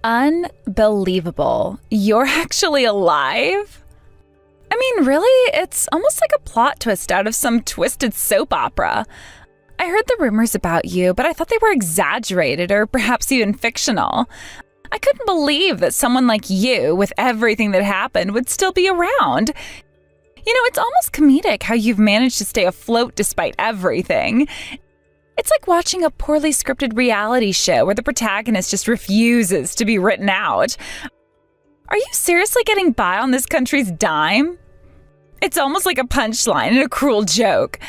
Unbelievable. You're actually alive? I mean, really? It's almost like a plot twist out of some twisted soap opera. I heard the rumors about you, but I thought they were exaggerated or perhaps even fictional. I couldn't believe that someone like you, with everything that happened, would still be around. You know, it's almost comedic how you've managed to stay afloat despite everything. It's like watching a poorly scripted reality show where the protagonist just refuses to be written out. Are you seriously getting by on this country's dime? It's almost like a punchline and a cruel joke.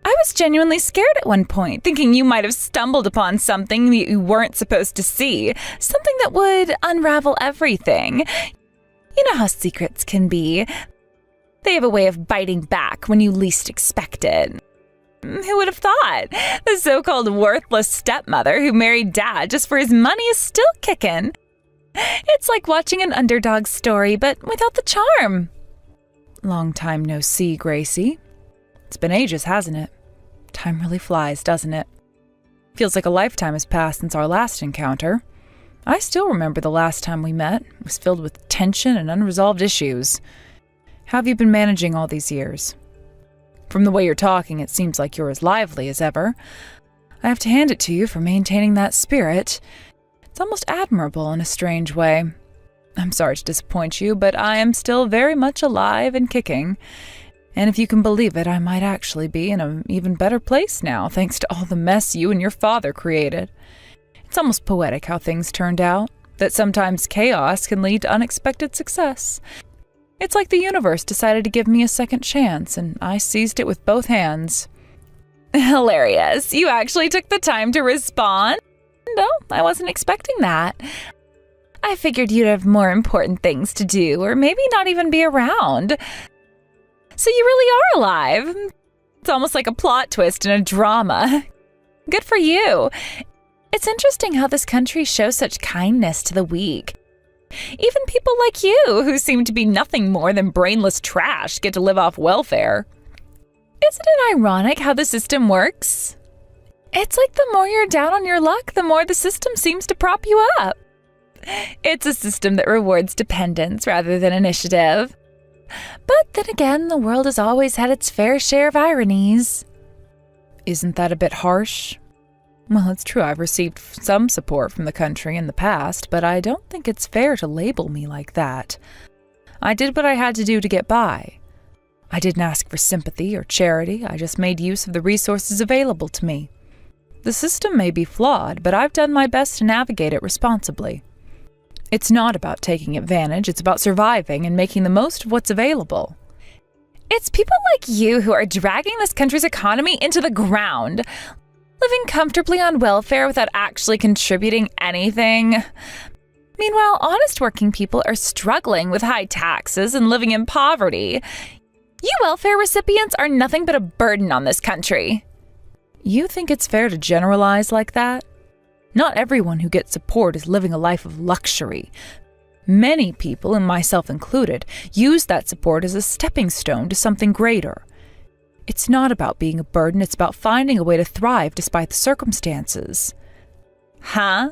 I was genuinely scared at one point, thinking you might have stumbled upon something that you weren't supposed to see, something that would unravel everything. You know how secrets can be. They have a way of biting back when you least expect it. Who would have thought? The so-called worthless stepmother who married dad just for his money is still kicking. It's like watching an underdog story, but without the charm. Long time no see, Gracie. It's been ages, hasn't it? Time really flies, doesn't it? Feels like a lifetime has passed since our last encounter. I still remember the last time we met. It was filled with tension and unresolved issues. How have you been managing all these years? From the way you're talking, it seems like you're as lively as ever. I have to hand it to you for maintaining that spirit. It's almost admirable in a strange way. I'm sorry to disappoint you, but I am still very much alive and kicking. And if you can believe it, I might actually be in an even better place now, thanks to all the mess you and your father created. It's almost poetic how things turned out, that sometimes chaos can lead to unexpected success. It's like the universe decided to give me a second chance, and I seized it with both hands. Hilarious. You actually took the time to respond? No, I wasn't expecting that. I figured you'd have more important things to do, or maybe not even be around. So you really are alive. It's almost like a plot twist in a drama. Good for you. It's interesting how this country shows such kindness to the weak. Even people like you, who seem to be nothing more than brainless trash, get to live off welfare. Isn't it ironic how the system works? It's like the more you're down on your luck, the more the system seems to prop you up. It's a system that rewards dependence rather than initiative. But then again, the world has always had its fair share of ironies. Isn't that a bit harsh? Well, it's true I've received some support from the country in the past, but I don't think it's fair to label me like that. I did what I had to do to get by. I didn't ask for sympathy or charity, I just made use of the resources available to me. The system may be flawed, but I've done my best to navigate it responsibly. It's not about taking advantage, it's about surviving and making the most of what's available. It's people like you who are dragging this country's economy into the ground, living comfortably on welfare without actually contributing anything. Meanwhile, honest working people are struggling with high taxes and living in poverty. You welfare recipients are nothing but a burden on this country. You think it's fair to generalize like that? Not everyone who gets support is living a life of luxury. Many people, and myself included, use that support as a stepping stone to something greater. It's not about being a burden, it's about finding a way to thrive despite the circumstances. Huh?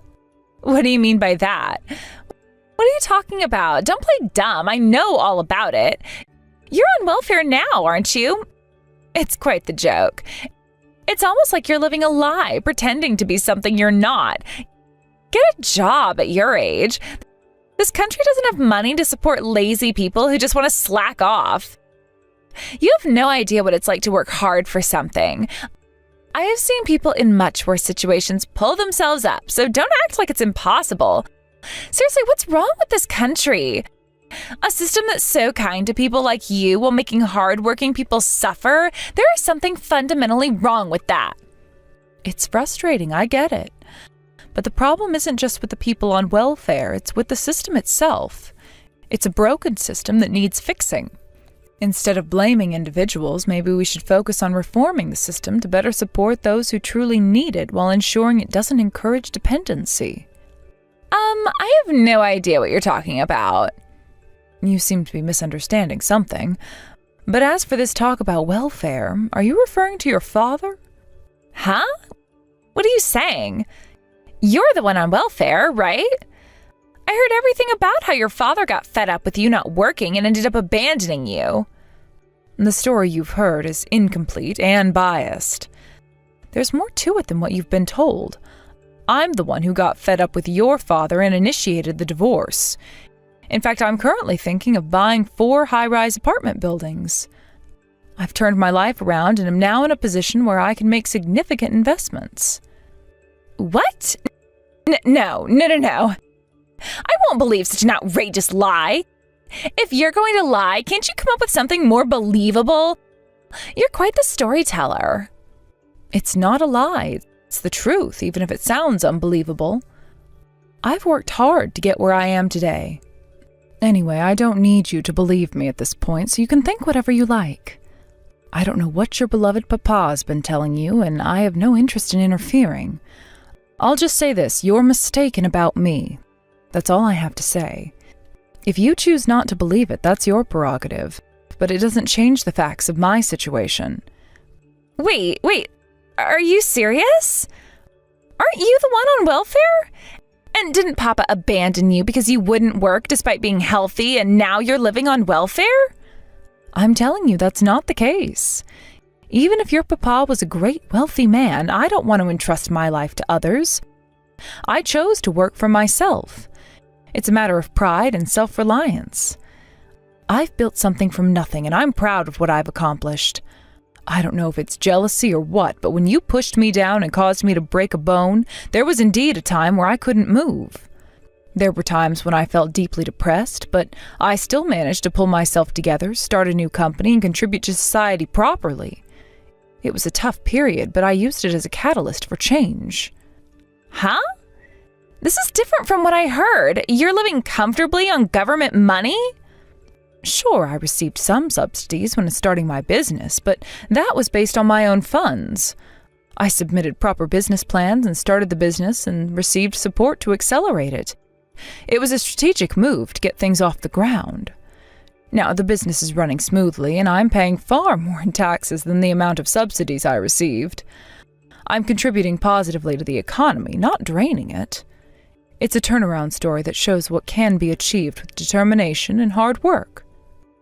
What do you mean by that? What are you talking about? Don't play dumb, I know all about it. You're on welfare now, aren't you? It's quite the joke. It's almost like you're living a lie, pretending to be something you're not. Get a job at your age. This country doesn't have money to support lazy people who just want to slack off. You have no idea what it's like to work hard for something. I have seen people in much worse situations pull themselves up, so don't act like it's impossible. Seriously, what's wrong with this country? A system that's so kind to people like you while making hardworking people suffer? There is something fundamentally wrong with that. It's frustrating, I get it. But the problem isn't just with the people on welfare, it's with the system itself. It's a broken system that needs fixing. Instead of blaming individuals, maybe we should focus on reforming the system to better support those who truly need it while ensuring it doesn't encourage dependency. I have no idea what you're talking about. You seem to be misunderstanding something. But as for this talk about welfare, are you referring to your father? Huh? What are you saying? You're the one on welfare, right? I heard everything about how your father got fed up with you not working and ended up abandoning you. The story you've heard is incomplete and biased. There's more to it than what you've been told. I'm the one who got fed up with your father and initiated the divorce. In fact, I'm currently thinking of buying 4 high-rise apartment buildings. I've turned my life around and am now in a position where I can make significant investments. What? No. I won't believe such an outrageous lie. If you're going to lie, can't you come up with something more believable? You're quite the storyteller. It's not a lie. It's the truth, even if it sounds unbelievable. I've worked hard to get where I am today. Anyway, I don't need you to believe me at this point, so you can think whatever you like. I don't know what your beloved papa's been telling you, and I have no interest in interfering. I'll just say this, you're mistaken about me. That's all I have to say. If you choose not to believe it, that's your prerogative, but it doesn't change the facts of my situation. Wait, are you serious? Aren't you the one on welfare? And didn't Papa abandon you because you wouldn't work despite being healthy and now you're living on welfare? I'm telling you that's not the case. Even if your papa was a great wealthy man, I don't want to entrust my life to others. I chose to work for myself. It's a matter of pride and self-reliance. I've built something from nothing, and I'm proud of what I've accomplished. I don't know if it's jealousy or what, but when you pushed me down and caused me to break a bone, there was indeed a time where I couldn't move. There were times when I felt deeply depressed, but I still managed to pull myself together, start a new company, and contribute to society properly. It was a tough period, but I used it as a catalyst for change. Huh? This is different from what I heard. You're living comfortably on government money? Sure, I received some subsidies when starting my business, but that was based on my own funds. I submitted proper business plans and started the business and received support to accelerate it. It was a strategic move to get things off the ground. Now, the business is running smoothly, and I'm paying far more in taxes than the amount of subsidies I received. I'm contributing positively to the economy, not draining it. It's a turnaround story that shows what can be achieved with determination and hard work.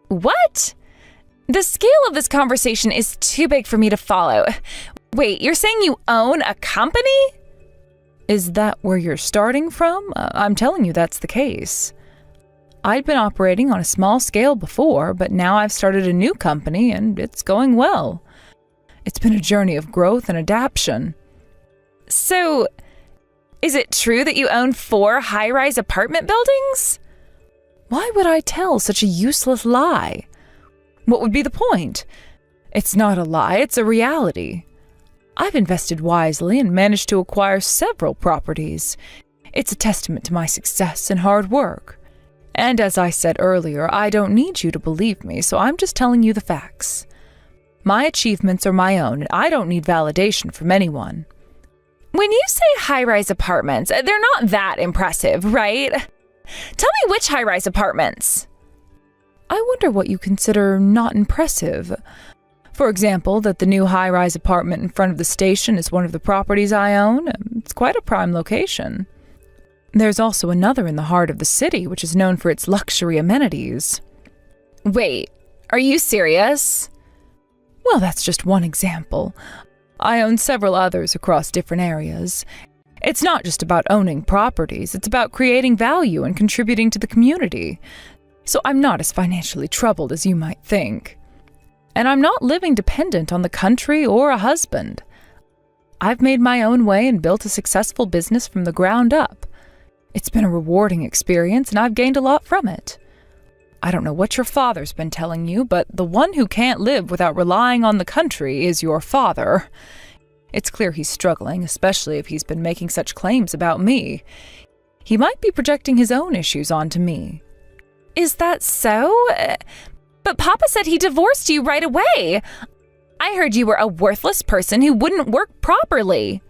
What? The scale of this conversation is too big for me to follow. Wait, you're saying you own a company? Is that where you're starting from? I'm telling you that's the case. I'd been operating on a small scale before, but now I've started a new company and it's going well. It's been a journey of growth and adaptation. So, is it true that you own 4 high-rise apartment buildings? Why would I tell such a useless lie? What would be the point? It's not a lie, it's a reality. I've invested wisely and managed to acquire several properties. It's a testament to my success and hard work. And as I said earlier, I don't need you to believe me, so I'm just telling you the facts. My achievements are my own, and I don't need validation from anyone. When you say high-rise apartments, they're not that impressive, right? Tell me which high-rise apartments. I wonder what you consider not impressive. For example, that the new high-rise apartment in front of the station is one of the properties I own. It's quite a prime location. There's also another in the heart of the city, which is known for its luxury amenities. Wait, are you serious? Well, that's just one example. I own several others across different areas. It's not just about owning properties, it's about creating value and contributing to the community. So I'm not as financially troubled as you might think. And I'm not living dependent on the country or a husband. I've made my own way and built a successful business from the ground up. It's been a rewarding experience, and I've gained a lot from it. I don't know what your father's been telling you, but the one who can't live without relying on the country is your father. It's clear he's struggling, especially if he's been making such claims about me. He might be projecting his own issues onto me. Is that so? But Papa said he divorced you right away. I heard you were a worthless person who wouldn't work properly.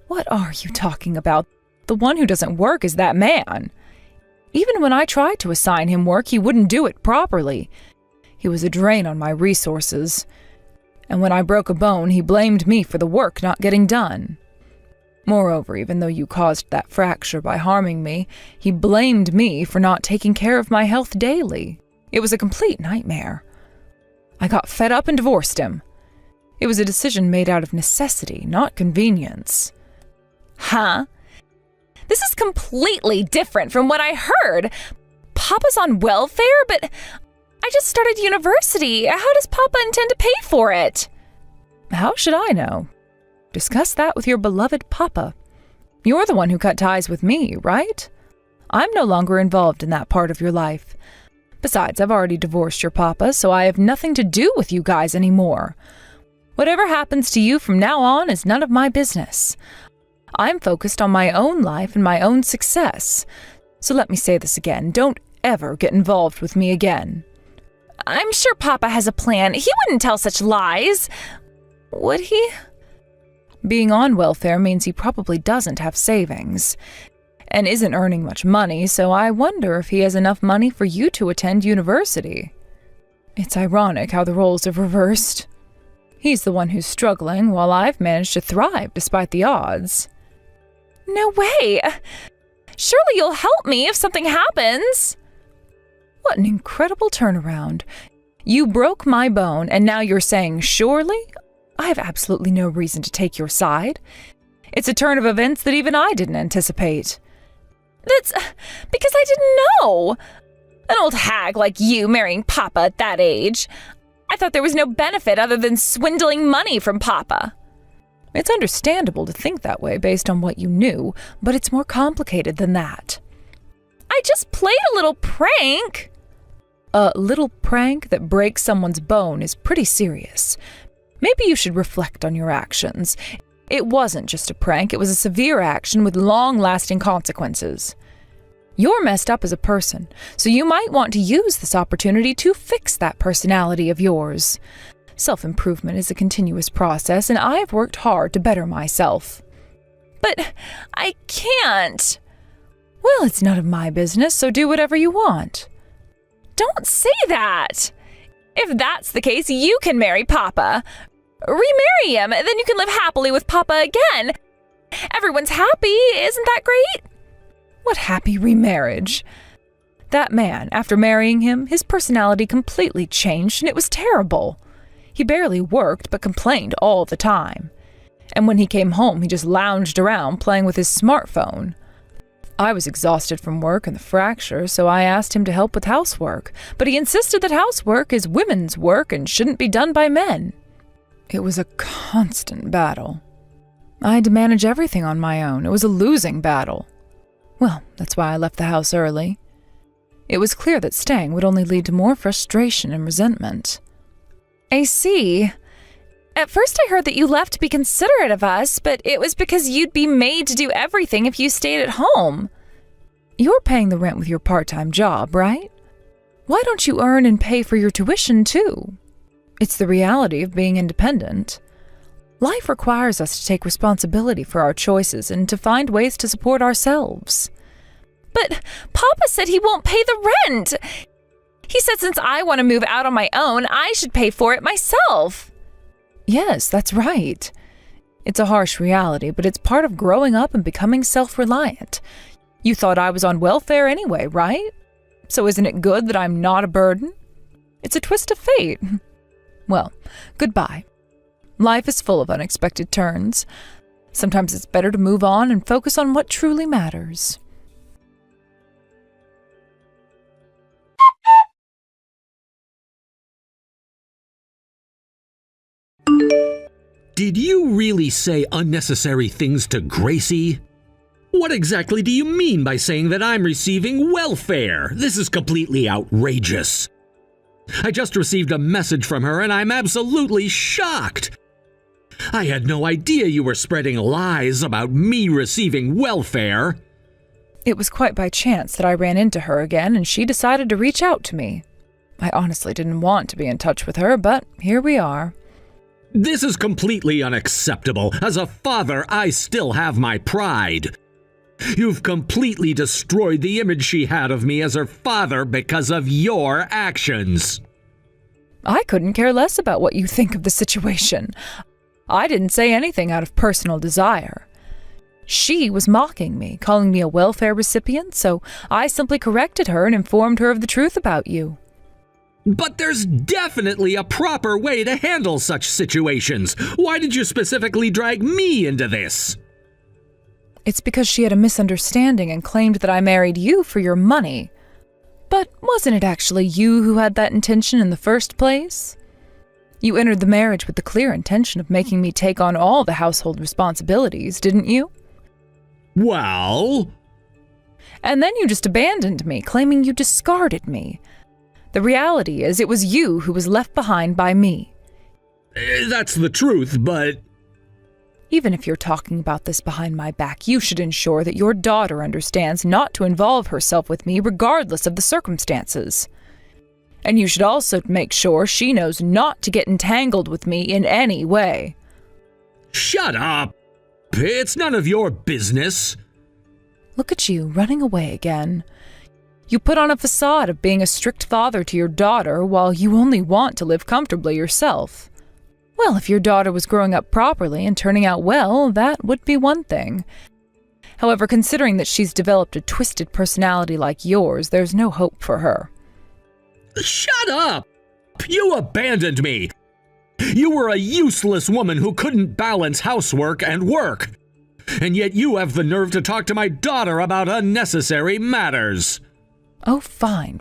What are you talking about? The one who doesn't work is that man. Even when I tried to assign him work, he wouldn't do it properly. He was a drain on my resources. And when I broke a bone, he blamed me for the work not getting done. Moreover, even though you caused that fracture by harming me, he blamed me for not taking care of my health daily. It was a complete nightmare. I got fed up and divorced him. It was a decision made out of necessity, not convenience. Huh? This is completely different from what I heard. Papa's on welfare, but I just started university. How does Papa intend to pay for it? How should I know? Discuss that with your beloved Papa. You're the one who cut ties with me, right? I'm no longer involved in that part of your life. Besides, I've already divorced your Papa, so I have nothing to do with you guys anymore. Whatever happens to you from now on is none of my business. I'm focused on my own life and my own success. So let me say this again, don't ever get involved with me again. I'm sure Papa has a plan. He wouldn't tell such lies. Would he? Being on welfare means he probably doesn't have savings and isn't earning much money, so I wonder if he has enough money for you to attend university. It's ironic how the roles have reversed. He's the one who's struggling, while I've managed to thrive despite the odds. No way! Surely you'll help me if something happens. What an incredible turnaround. You broke my bone, and now you're saying surely? I have absolutely no reason to take your side. It's a turn of events that even I didn't anticipate. That's because I didn't know. An old hag like you marrying Papa at that age. I thought there was no benefit other than swindling money from Papa. It's understandable to think that way based on what you knew, but it's more complicated than that. I just played a little prank. A little prank that breaks someone's bone is pretty serious. Maybe you should reflect on your actions. It wasn't just a prank, it was a severe action with long-lasting consequences. You're messed up as a person, so you might want to use this opportunity to fix that personality of yours. Self-improvement is a continuous process, and I've worked hard to better myself. But I can't. Well, it's none of my business, so do whatever you want. Don't say that. If that's the case, you can marry Papa. Remarry him, then you can live happily with Papa again. Everyone's happy, isn't that great? What happy remarriage? That man, after marrying him, his personality completely changed, and it was terrible. He barely worked, but complained all the time. And when he came home, he just lounged around playing with his smartphone. I was exhausted from work and the fracture, so I asked him to help with housework, but he insisted that housework is women's work and shouldn't be done by men. It was a constant battle. I had to manage everything on my own. It was a losing battle. Well, that's why I left the house early. It was clear that staying would only lead to more frustration and resentment. I see. At first I heard that you left to be considerate of us, but it was because you'd be made to do everything if you stayed at home. You're paying the rent with your part-time job, right? Why don't you earn and pay for your tuition, too? It's the reality of being independent. Life requires us to take responsibility for our choices and to find ways to support ourselves. But Papa said he won't pay the rent. He said since I want to move out on my own, I should pay for it myself. Yes, that's right. It's a harsh reality, but it's part of growing up and becoming self-reliant. You thought I was on welfare anyway, right? So isn't it good that I'm not a burden? It's a twist of fate. Well, goodbye. Life is full of unexpected turns. Sometimes it's better to move on and focus on what truly matters. Did you really say unnecessary things to Gracie? What exactly do you mean by saying that I'm receiving welfare? This is completely outrageous. I just received a message from her and I'm absolutely shocked. I had no idea you were spreading lies about me receiving welfare. It was quite by chance that I ran into her again and she decided to reach out to me. I honestly didn't want to be in touch with her, but here we are. This is completely unacceptable. As a father, I still have my pride. You've completely destroyed the image she had of me as her father because of your actions. I couldn't care less about what you think of the situation. I didn't say anything out of personal desire. She was mocking me, calling me a welfare recipient, so I simply corrected her and informed her of the truth about you. But there's definitely a proper way to handle such situations. Why did you specifically drag me into this? It's because she had a misunderstanding and claimed that I married you for your money. But wasn't it actually you who had that intention in the first place? You entered the marriage with the clear intention of making me take on all the household responsibilities, didn't you? Well... And then you just abandoned me, claiming you discarded me. The reality is, it was you who was left behind by me. That's the truth, but... Even if you're talking about this behind my back, you should ensure that your daughter understands not to involve herself with me regardless of the circumstances. And you should also make sure she knows not to get entangled with me in any way. Shut up! It's none of your business. Look at you, running away again. You put on a facade of being a strict father to your daughter while you only want to live comfortably yourself. Well, if your daughter was growing up properly and turning out well, that would be one thing. However, considering that she's developed a twisted personality like yours, there's no hope for her. Shut up! You abandoned me! You were a useless woman who couldn't balance housework and work. And yet you have the nerve to talk to my daughter about unnecessary matters. Oh, fine.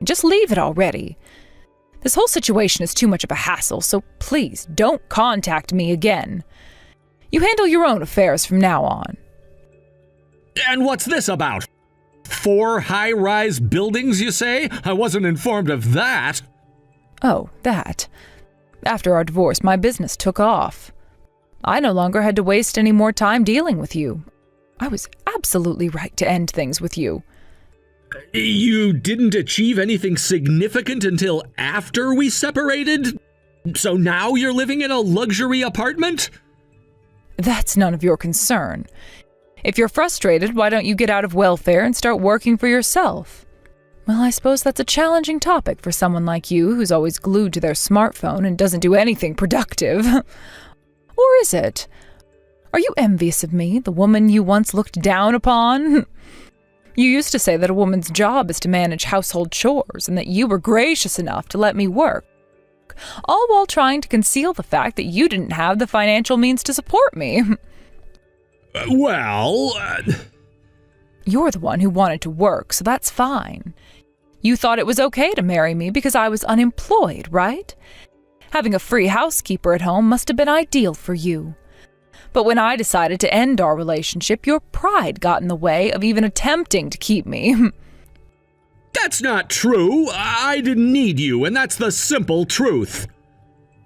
Just leave it already. This whole situation is too much of a hassle, so please don't contact me again. You handle your own affairs from now on. And what's this about? 4 high-rise buildings, you say? I wasn't informed of that. Oh, that. After our divorce, my business took off. I no longer had to waste any more time dealing with you. I was absolutely right to end things with you. You didn't achieve anything significant until after we separated? So now you're living in a luxury apartment? That's none of your concern. If you're frustrated, why don't you get out of welfare and start working for yourself? Well, I suppose that's a challenging topic for someone like you who's always glued to their smartphone and doesn't do anything productive. Or is it? Are you envious of me, the woman you once looked down upon? You used to say that a woman's job is to manage household chores and that you were gracious enough to let me work, all while trying to conceal the fact that you didn't have the financial means to support me. You're the one who wanted to work, so that's fine. You thought it was okay to marry me because I was unemployed, right? Having a free housekeeper at home must have been ideal for you. But when I decided to end our relationship, your pride got in the way of even attempting to keep me. That's not true. I didn't need you, and that's the simple truth.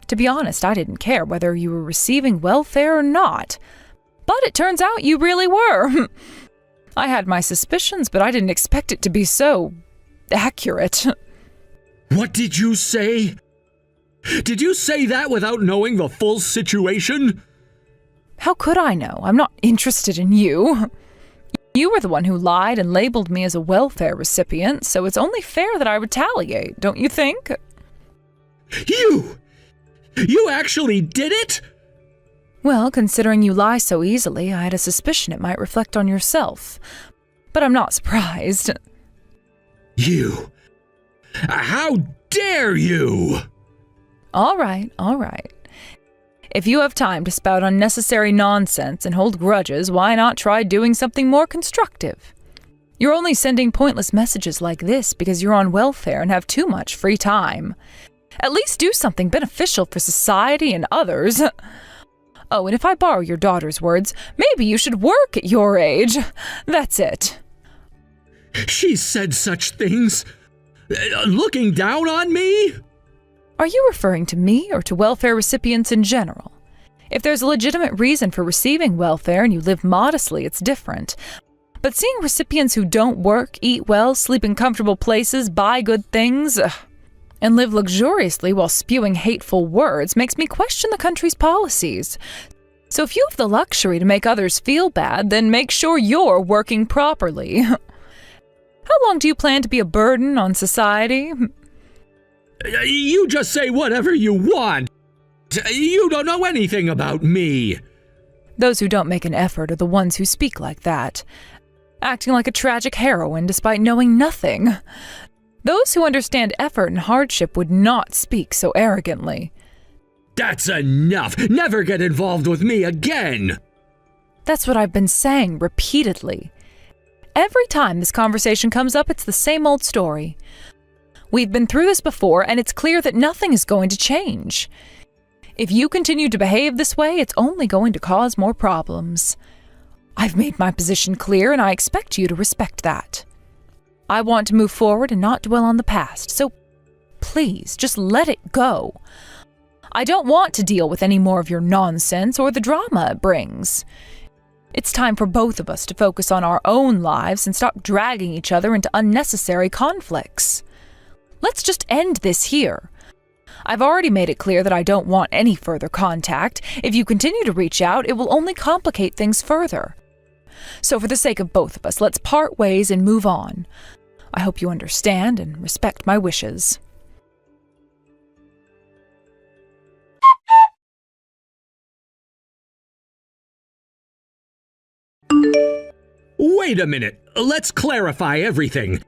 To be honest, I didn't care whether you were receiving welfare or not. But it turns out you really were. I had my suspicions, but I didn't expect it to be so accurate. What did you say? Did you say that without knowing the full situation? How could I know? I'm not interested in you. You were the one who lied and labeled me as a welfare recipient, so it's only fair that I retaliate, don't you think? You actually did it? Well, considering you lie so easily, I had a suspicion it might reflect on yourself. But I'm not surprised. You! How dare you! All right. If you have time to spout unnecessary nonsense and hold grudges, why not try doing something more constructive? You're only sending pointless messages like this because you're on welfare and have too much free time. At least do something beneficial for society and others. Oh, and if I borrow your daughter's words, maybe you should work at your age. That's it. She said such things. Looking down on me? Are you referring to me or to welfare recipients in general? If there's a legitimate reason for receiving welfare and you live modestly, it's different. But seeing recipients who don't work, eat well, sleep in comfortable places, buy good things, and live luxuriously while spewing hateful words makes me question the country's policies. So if you have the luxury to make others feel bad, then make sure you're working properly. How long do you plan to be a burden on society? You just say whatever you want. You don't know anything about me. Those who don't make an effort are the ones who speak like that, acting like a tragic heroine despite knowing nothing. Those who understand effort and hardship would not speak so arrogantly. That's enough! Never get involved with me again! That's what I've been saying repeatedly. Every time this conversation comes up, it's the same old story. We've been through this before, and it's clear that nothing is going to change. If you continue to behave this way, it's only going to cause more problems. I've made my position clear, and I expect you to respect that. I want to move forward and not dwell on the past, so please, just let it go. I don't want to deal with any more of your nonsense or the drama it brings. It's time for both of us to focus on our own lives and stop dragging each other into unnecessary conflicts. Let's just end this here. I've already made it clear that I don't want any further contact. If you continue to reach out, it will only complicate things further. So for the sake of both of us, let's part ways and move on. I hope you understand and respect my wishes. Wait a minute. Let's clarify everything.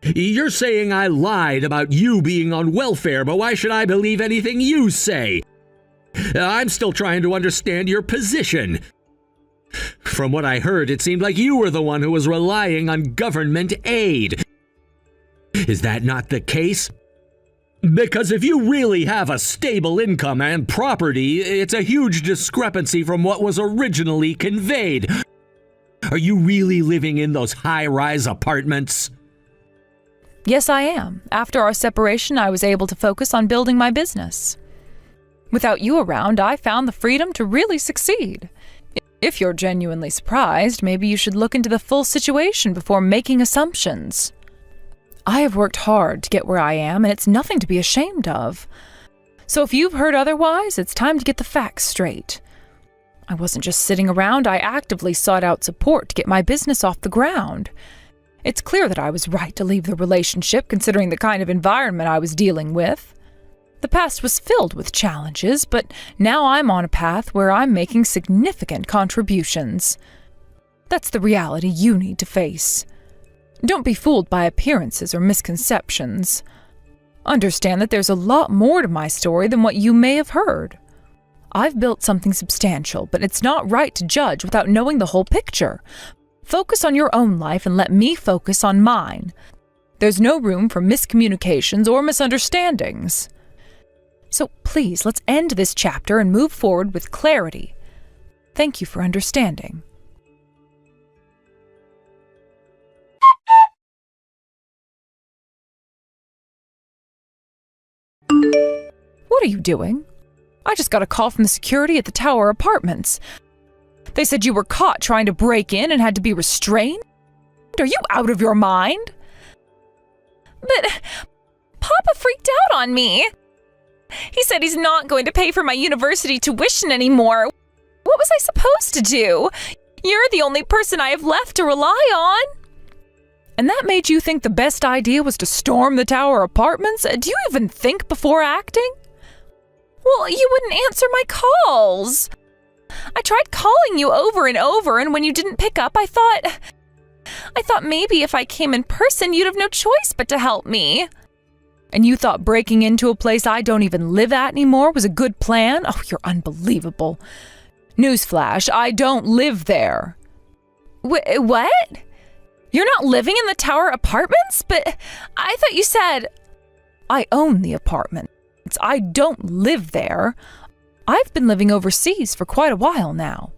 You're saying I lied about you being on welfare, but why should I believe anything you say? I'm still trying to understand your position. From what I heard, it seemed like you were the one who was relying on government aid. Is that not the case? Because if you really have a stable income and property, it's a huge discrepancy from what was originally conveyed. Are you really living in those high-rise apartments? Yes, I am. After our separation, I was able to focus on building my business. Without you around, I found the freedom to really succeed. If you're genuinely surprised, maybe you should look into the full situation before making assumptions. I have worked hard to get where I am, and it's nothing to be ashamed of. So if you've heard otherwise, it's time to get the facts straight. I wasn't just sitting around, I actively sought out support to get my business off the ground. It's clear that I was right to leave the relationship considering the kind of environment I was dealing with. The past was filled with challenges, but now I'm on a path where I'm making significant contributions. That's the reality you need to face. Don't be fooled by appearances or misconceptions. Understand that there's a lot more to my story than what you may have heard. I've built something substantial, but it's not right to judge without knowing the whole picture. Focus on your own life and let me focus on mine. There's no room for miscommunications or misunderstandings. So please, let's end this chapter and move forward with clarity. Thank you for understanding. What are you doing? I just got a call from the security at the Tower Apartments. They said you were caught trying to break in and had to be restrained? Are you out of your mind? But Papa freaked out on me. He said he's not going to pay for my university tuition anymore. What was I supposed to do? You're the only person I have left to rely on. And that made you think the best idea was to storm the Tower Apartments? Do you even think before acting? Well, you wouldn't answer my calls. I tried calling you over and over, and when you didn't pick up, I thought maybe if I came in person, you'd have no choice but to help me. And you thought breaking into a place I don't even live at anymore was a good plan? Oh, you're unbelievable. Newsflash, I don't live there. What? You're not living in the Tower Apartments? But I thought you said... I own the apartment. I don't live there. I've been living overseas for quite a while now.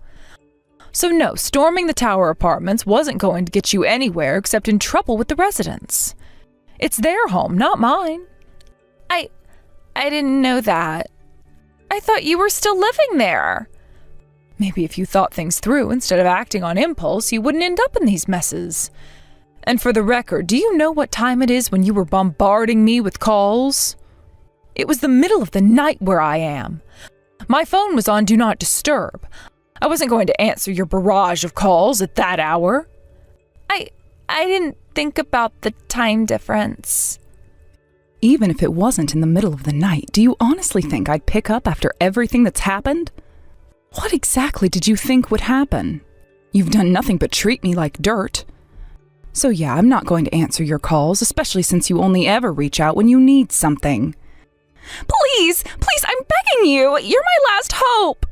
So no, storming the Tower Apartments wasn't going to get you anywhere except in trouble with the residents. It's their home, not mine. I didn't know that. I thought you were still living there. Maybe if you thought things through instead of acting on impulse, you wouldn't end up in these messes. And for the record, do you know what time it is when you were bombarding me with calls? It was the middle of the night where I am. My phone was on Do Not Disturb. I wasn't going to answer your barrage of calls at that hour. I didn't think about the time difference. Even if it wasn't in the middle of the night, do you honestly think I'd pick up after everything that's happened? What exactly did you think would happen? You've done nothing but treat me like dirt. So yeah, I'm not going to answer your calls, especially since you only ever reach out when you need something. Please, I'm begging you. You're my last hope.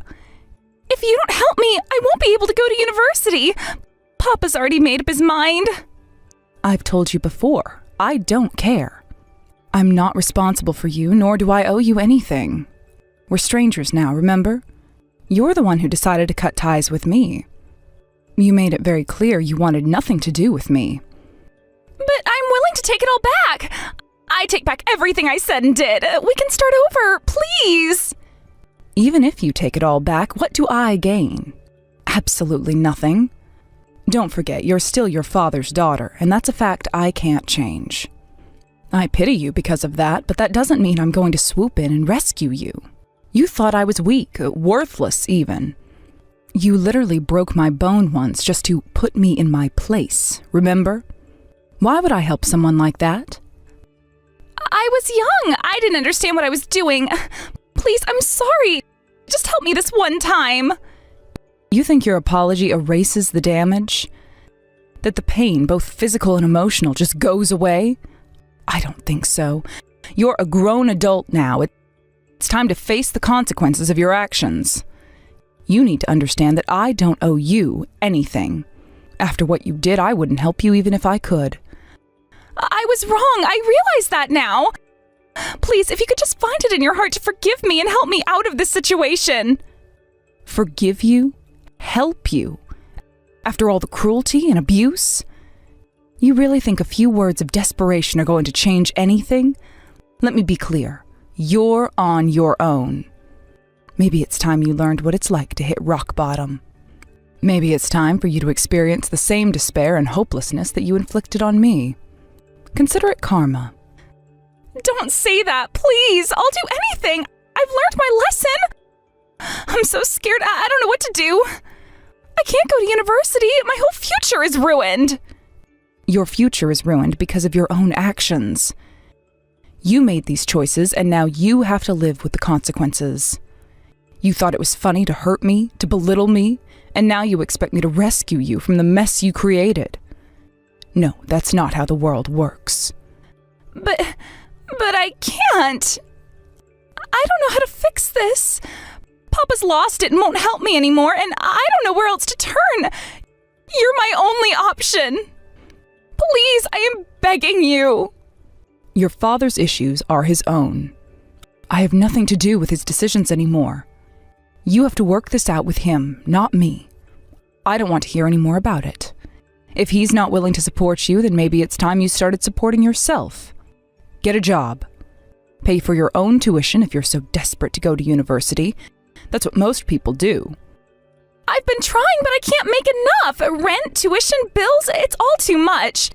If you don't help me, I won't be able to go to university. Papa's already made up his mind. I've told you before, I don't care. I'm not responsible for you, nor do I owe you anything. We're strangers now, remember? You're the one who decided to cut ties with me. You made it very clear you wanted nothing to do with me. But I'm willing to take it all back. I take back everything I said and did. We can start over, please. Even if you take it all back, what do I gain? Absolutely nothing. Don't forget, you're still your father's daughter, and that's a fact I can't change. I pity you because of that, but that doesn't mean I'm going to swoop in and rescue you. You thought I was weak, worthless even. You literally broke my bone once just to put me in my place, remember? Why would I help someone like that? I was young. I didn't understand what I was doing. Please, I'm sorry. Just help me this one time. You think your apology erases the damage? That the pain, both physical and emotional, just goes away? I don't think so. You're a grown adult now. It's time to face the consequences of your actions. You need to understand that I don't owe you anything. After what you did, I wouldn't help you even if I could. I was wrong. I realize that now. Please, if you could just find it in your heart to forgive me and help me out of this situation. Forgive you? Help you? After all the cruelty and abuse? You really think a few words of desperation are going to change anything? Let me be clear. You're on your own. Maybe it's time you learned what it's like to hit rock bottom. Maybe it's time for you to experience the same despair and hopelessness that you inflicted on me. Consider it karma. Don't say that, please. I'll do anything. I've learned my lesson. I'm so scared. I don't know what to do. I can't go to university. My whole future is ruined. Your future is ruined because of your own actions. You made these choices, and now you have to live with the consequences. You thought it was funny to hurt me, to belittle me, and now you expect me to rescue you from the mess you created. No, that's not how the world works. But I can't. I don't know how to fix this. Papa's lost it and won't help me anymore, and I don't know where else to turn. You're my only option. Please, I am begging you. Your father's issues are his own. I have nothing to do with his decisions anymore. You have to work this out with him, not me. I don't want to hear any more about it. If he's not willing to support you, then maybe it's time you started supporting yourself. Get a job. Pay for your own tuition if you're so desperate to go to university. That's what most people do. I've been trying, but I can't make enough. Rent, tuition, bills, it's all too much.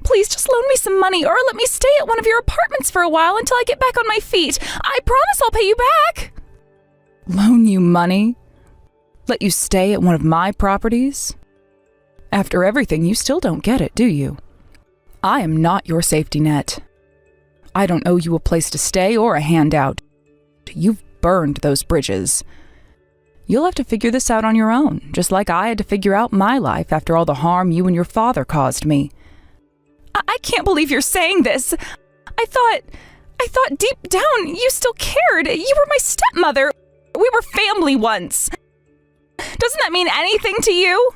Please just loan me some money or let me stay at one of your apartments for a while until I get back on my feet. I promise I'll pay you back. Loan you money? Let you stay at one of my properties? After everything, you still don't get it, do you? I am not your safety net. I don't owe you a place to stay or a handout. You've burned those bridges. You'll have to figure this out on your own, just like I had to figure out my life after all the harm you and your father caused me. I can't believe you're saying this. I thought deep down you still cared. You were my stepmother. We were family once. Doesn't that mean anything to you?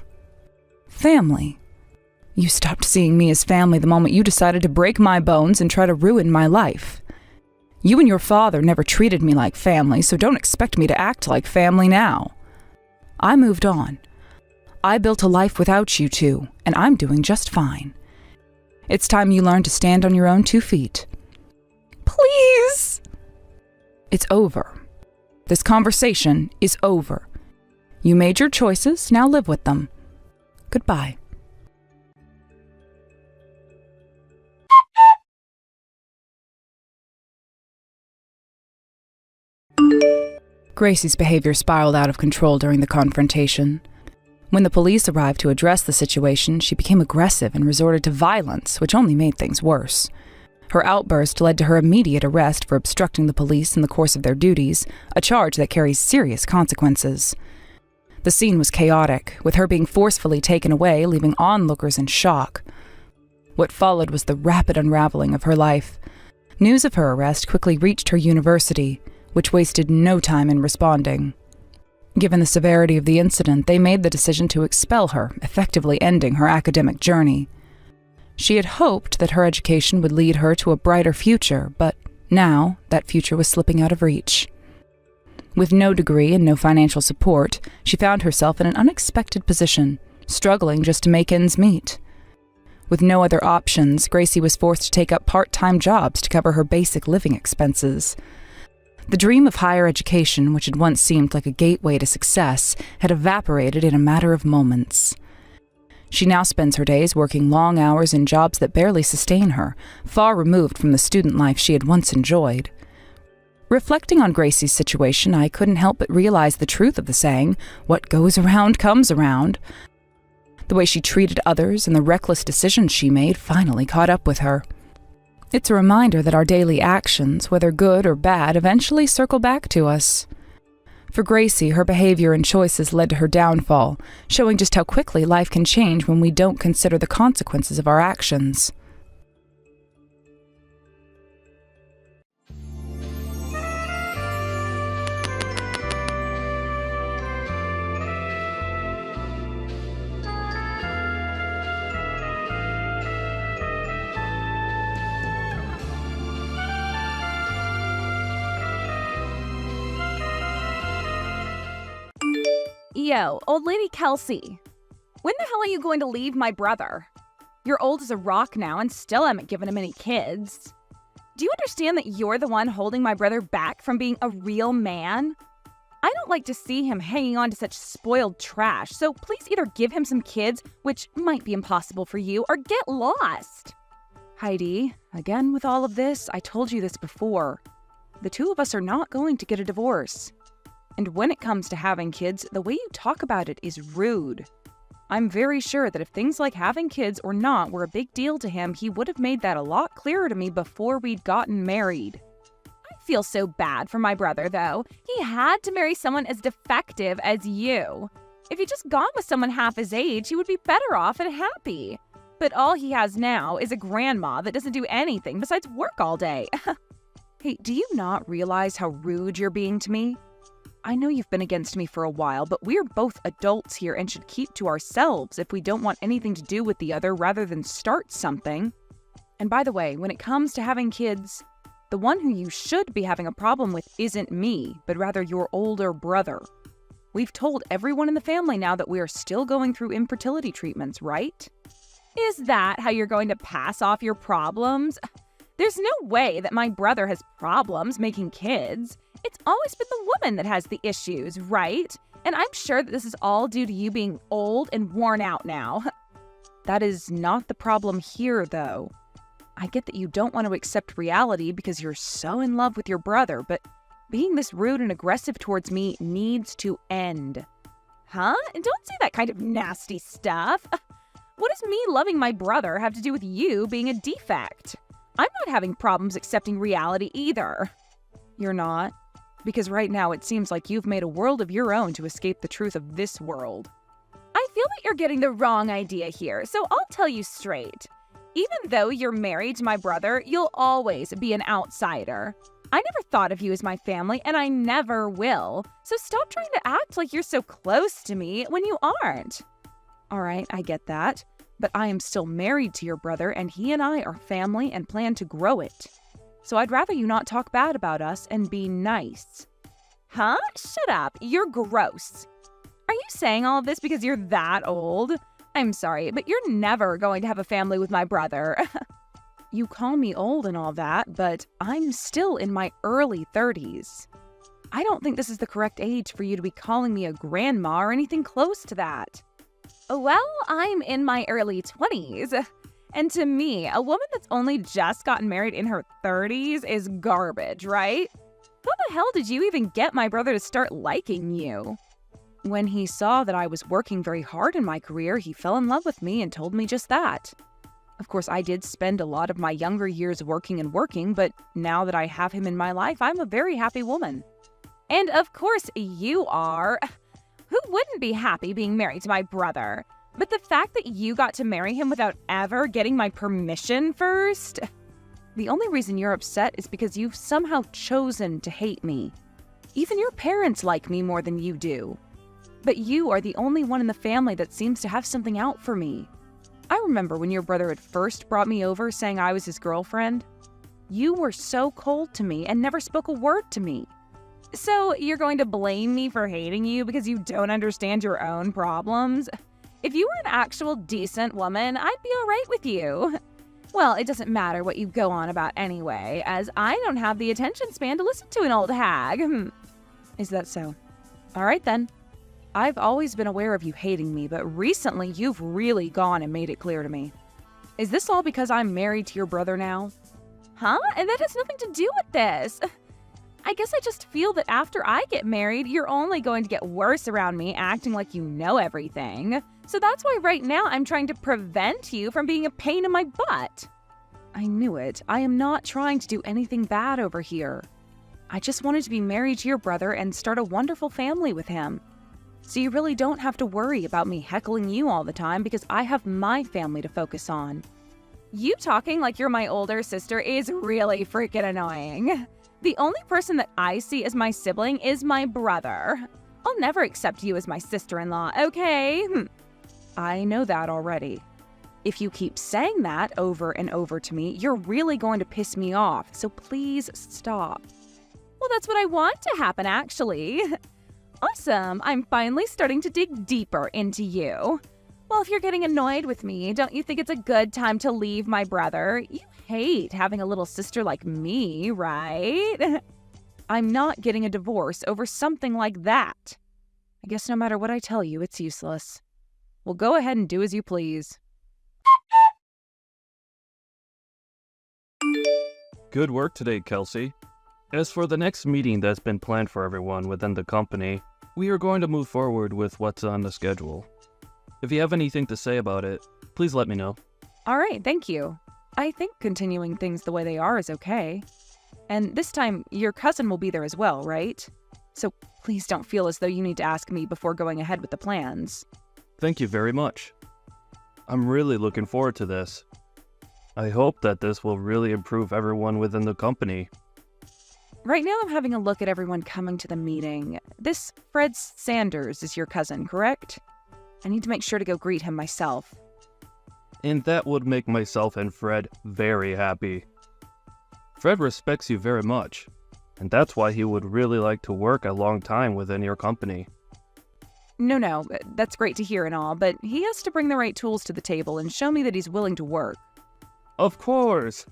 Family? You stopped seeing me as family the moment you decided to break my bones and try to ruin my life. You and your father never treated me like family, so don't expect me to act like family now. I moved on. I built a life without you two, and I'm doing just fine. It's time you learn to stand on your own 2 feet. Please! It's over. This conversation is over. You made your choices, now live with them. Goodbye. Gracie's behavior spiraled out of control during the confrontation. When the police arrived to address the situation, she became aggressive and resorted to violence, which only made things worse. Her outburst led to her immediate arrest for obstructing the police in the course of their duties, a charge that carries serious consequences. The scene was chaotic, with her being forcefully taken away, leaving onlookers in shock. What followed was the rapid unraveling of her life. News of her arrest quickly reached her university, which wasted no time in responding. Given the severity of the incident, they made the decision to expel her, effectively ending her academic journey. She had hoped that her education would lead her to a brighter future, but now that future was slipping out of reach. With no degree and no financial support, she found herself in an unexpected position, struggling just to make ends meet. With no other options, Gracie was forced to take up part-time jobs to cover her basic living expenses. The dream of higher education, which had once seemed like a gateway to success, had evaporated in a matter of moments. She now spends her days working long hours in jobs that barely sustain her, far removed from the student life she had once enjoyed. Reflecting on Gracie's situation, I couldn't help but realize the truth of the saying, "What goes around comes around." The way she treated others and the reckless decisions she made finally caught up with her. It's a reminder that our daily actions, whether good or bad, eventually circle back to us. For Gracie, her behavior and choices led to her downfall, showing just how quickly life can change when we don't consider the consequences of our actions. Yo, old lady Kelsey, when the hell are you going to leave my brother? You're old as a rock now and still haven't given him any kids. Do you understand that you're the one holding my brother back from being a real man? I don't like to see him hanging on to such spoiled trash, so please either give him some kids, which might be impossible for you, or get lost. Heidi, again with all of this, I told you this before. The two of us are not going to get a divorce. And when it comes to having kids, the way you talk about it is rude. I'm very sure that if things like having kids or not were a big deal to him, he would have made that a lot clearer to me before we'd gotten married. I feel so bad for my brother, though. He had to marry someone as defective as you. If he'd just gone with someone half his age, he would be better off and happy. But all he has now is a grandma that doesn't do anything besides work all day. Hey, do you not realize how rude you're being to me? I know you've been against me for a while, but we're both adults here and should keep to ourselves if we don't want anything to do with the other rather than start something. And by the way, when it comes to having kids, the one who you should be having a problem with isn't me, but rather your older brother. We've told everyone in the family now that we are still going through infertility treatments, right? Is that how you're going to pass off your problems? There's no way that my brother has problems making kids. It's always been the woman that has the issues, right? And I'm sure that this is all due to you being old and worn out now. That is not the problem here, though. I get that you don't want to accept reality because you're so in love with your brother, but being this rude and aggressive towards me needs to end. Huh? And don't say that kind of nasty stuff. What does me loving my brother have to do with you being a defect? I'm not having problems accepting reality either. You're not? Because right now it seems like you've made a world of your own to escape the truth of this world. I feel that you're getting the wrong idea here, so I'll tell you straight. Even though you're married to my brother, you'll always be an outsider. I never thought of you as my family, and I never will. So stop trying to act like you're so close to me when you aren't. All right, I get that. But I am still married to your brother, and he and I are family and plan to grow it. So I'd rather you not talk bad about us and be nice. Huh? Shut up. You're gross. Are you saying all of this because you're that old? I'm sorry, but you're never going to have a family with my brother. You call me old and all that, but I'm still in my early 30s. I don't think this is the correct age for you to be calling me a grandma or anything close to that. Well, I'm in my early 20s. And to me, a woman that's only just gotten married in her 30s is garbage, right? How the hell did you even get my brother to start liking you? When he saw that I was working very hard in my career, he fell in love with me and told me just that. Of course, I did spend a lot of my younger years working, but now that I have him in my life, I'm a very happy woman. And of course, you are. Who wouldn't be happy being married to my brother? But the fact that you got to marry him without ever getting my permission first? The only reason you're upset is because you've somehow chosen to hate me. Even your parents like me more than you do. But you are the only one in the family that seems to have something out for me. I remember when your brother had first brought me over saying I was his girlfriend. You were so cold to me and never spoke a word to me. So you're going to blame me for hating you because you don't understand your own problems? If you were an actual decent woman, I'd be all right with you. Well, it doesn't matter what you go on about anyway, as I don't have the attention span to listen to an old hag. Is that so? All right then. I've always been aware of you hating me, but recently you've really gone and made it clear to me. Is this all because I'm married to your brother now? Huh? And that has nothing to do with this. I guess I just feel that after I get married, you're only going to get worse around me, acting like you know everything. So that's why right now I'm trying to prevent you from being a pain in my butt. I knew it. I am not trying to do anything bad over here. I just wanted to be married to your brother and start a wonderful family with him. So you really don't have to worry about me heckling you all the time because I have my family to focus on. You talking like you're my older sister is really freaking annoying. The only person that I see as my sibling is my brother. I'll never accept you as my sister-in-law, okay? I know that already. If you keep saying that over and over to me, you're really going to piss me off, so please stop. Well, that's what I want to happen, actually. Awesome, I'm finally starting to dig deeper into you. Well, if you're getting annoyed with me, don't you think it's a good time to leave my brother? You hate having a little sister like me, right? I'm not getting a divorce over something like that. I guess no matter what I tell you, it's useless. Well, go ahead and do as you please. Good work today, Kelsey. As for the next meeting that's been planned for everyone within the company, we are going to move forward with what's on the schedule. If you have anything to say about it, please let me know. All right, thank you. I think continuing things the way they are is okay. And this time, your cousin will be there as well, right? So please don't feel as though you need to ask me before going ahead with the plans. Thank you very much. I'm really looking forward to this. I hope that this will really improve everyone within the company. Right now I'm having a look at everyone coming to the meeting. This Fred Sanders is your cousin, correct? I need to make sure to go greet him myself. And that would make myself and Fred very happy. Fred respects you very much, and that's why he would really like to work a long time within your company. No, that's great to hear and all, but he has to bring the right tools to the table and show me that he's willing to work. Of course!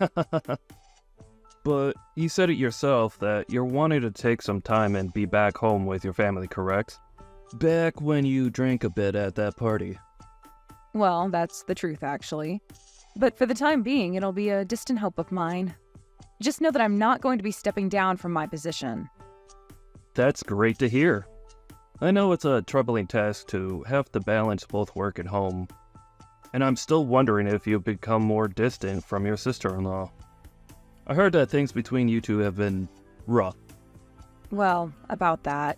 But you said it yourself that you're wanting to take some time and be back home with your family, correct? Back when you drank a bit at that party. Well, that's the truth, actually. But for the time being, it'll be a distant hope of mine. Just know that I'm not going to be stepping down from my position. That's great to hear. I know it's a troubling task to have to balance both work and home. And I'm still wondering if you've become more distant from your sister-in-law. I heard that things between you two have been rough. Well, about that.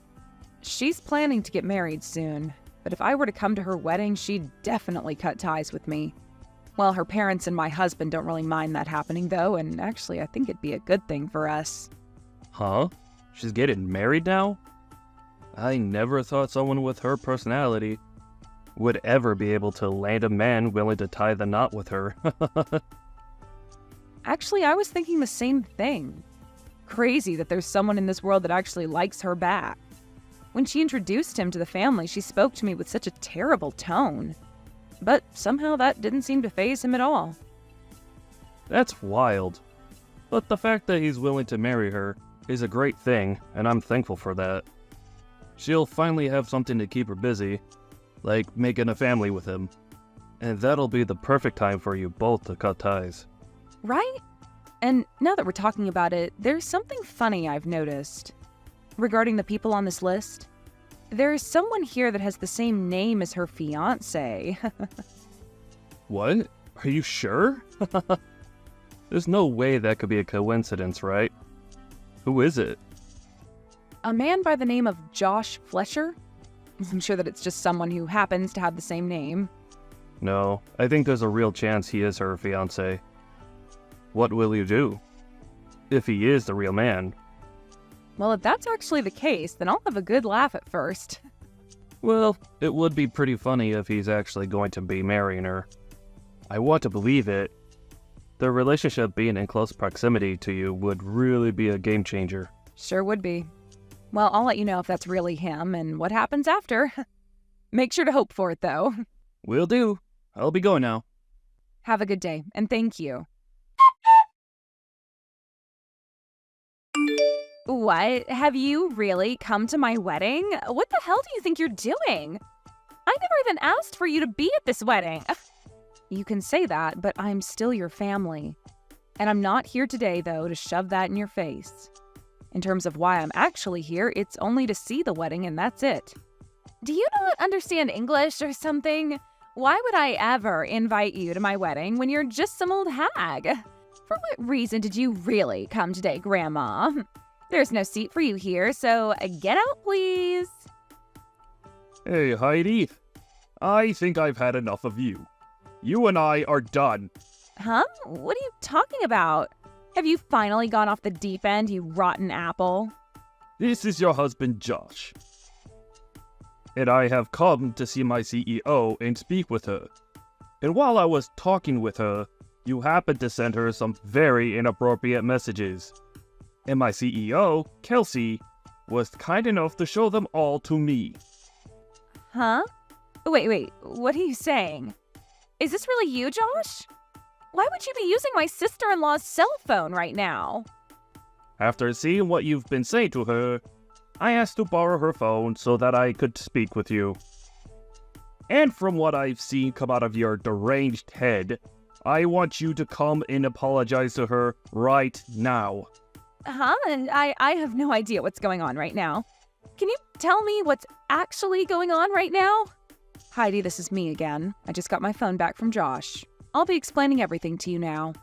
She's planning to get married soon, but if I were to come to her wedding, she'd definitely cut ties with me. Well, her parents and my husband don't really mind that happening, though, and actually I think it'd be a good thing for us. Huh? She's getting married now? I never thought someone with her personality would ever be able to land a man willing to tie the knot with her. Actually, I was thinking the same thing. Crazy that there's someone in this world that actually likes her back. When she introduced him to the family, she spoke to me with such a terrible tone. But somehow that didn't seem to faze him at all. That's wild. But the fact that he's willing to marry her is a great thing, and I'm thankful for that. She'll finally have something to keep her busy, like making a family with him. And that'll be the perfect time for you both to cut ties. Right? And now that we're talking about it, there's something funny I've noticed. Regarding the people on this list, there's someone here that has the same name as her fiancé. What? Are you sure? There's no way that could be a coincidence, right? Who is it? A man by the name of Josh Flesher? I'm sure that it's just someone who happens to have the same name. No, I think there's a real chance he is her fiancé. What will you do? If he is the real man. Well, if that's actually the case, then I'll have a good laugh at first. Well, it would be pretty funny if he's actually going to be marrying her. I want to believe it. Their relationship being in close proximity to you would really be a game changer. Sure would be. Well, I'll let you know if that's really him and what happens after. Make sure to hope for it, though. Will do. I'll be going now. Have a good day, and thank you. What? Have you really come to my wedding? What the hell do you think you're doing? I never even asked for you to be at this wedding. You can say that, but I'm still your family. And I'm not here today, though, to shove that in your face. In terms of why I'm actually here, it's only to see the wedding, and that's it. Do you not understand English or something? Why would I ever invite you to my wedding when you're just some old hag? For what reason did you really come today, Grandma? There's no seat for you here, so get out, please. Hey, Heidi. I think I've had enough of you. You and I are done. Huh? What are you talking about? Have you finally gone off the deep end, you rotten apple? This is your husband, Josh. And I have come to see my CEO and speak with her. And while I was talking with her, you happened to send her some very inappropriate messages. And my CEO, Kelsey, was kind enough to show them all to me. Huh? Wait, what are you saying? Is this really you, Josh? Why would you be using my sister-in-law's cell phone right now? After seeing what you've been saying to her, I asked to borrow her phone so that I could speak with you. And from what I've seen come out of your deranged head, I want you to come and apologize to her right now. Huh? And I have no idea what's going on right now. Can you tell me what's actually going on right now? Heidi, this is me again. I just got my phone back from Josh. I'll be explaining everything to you now.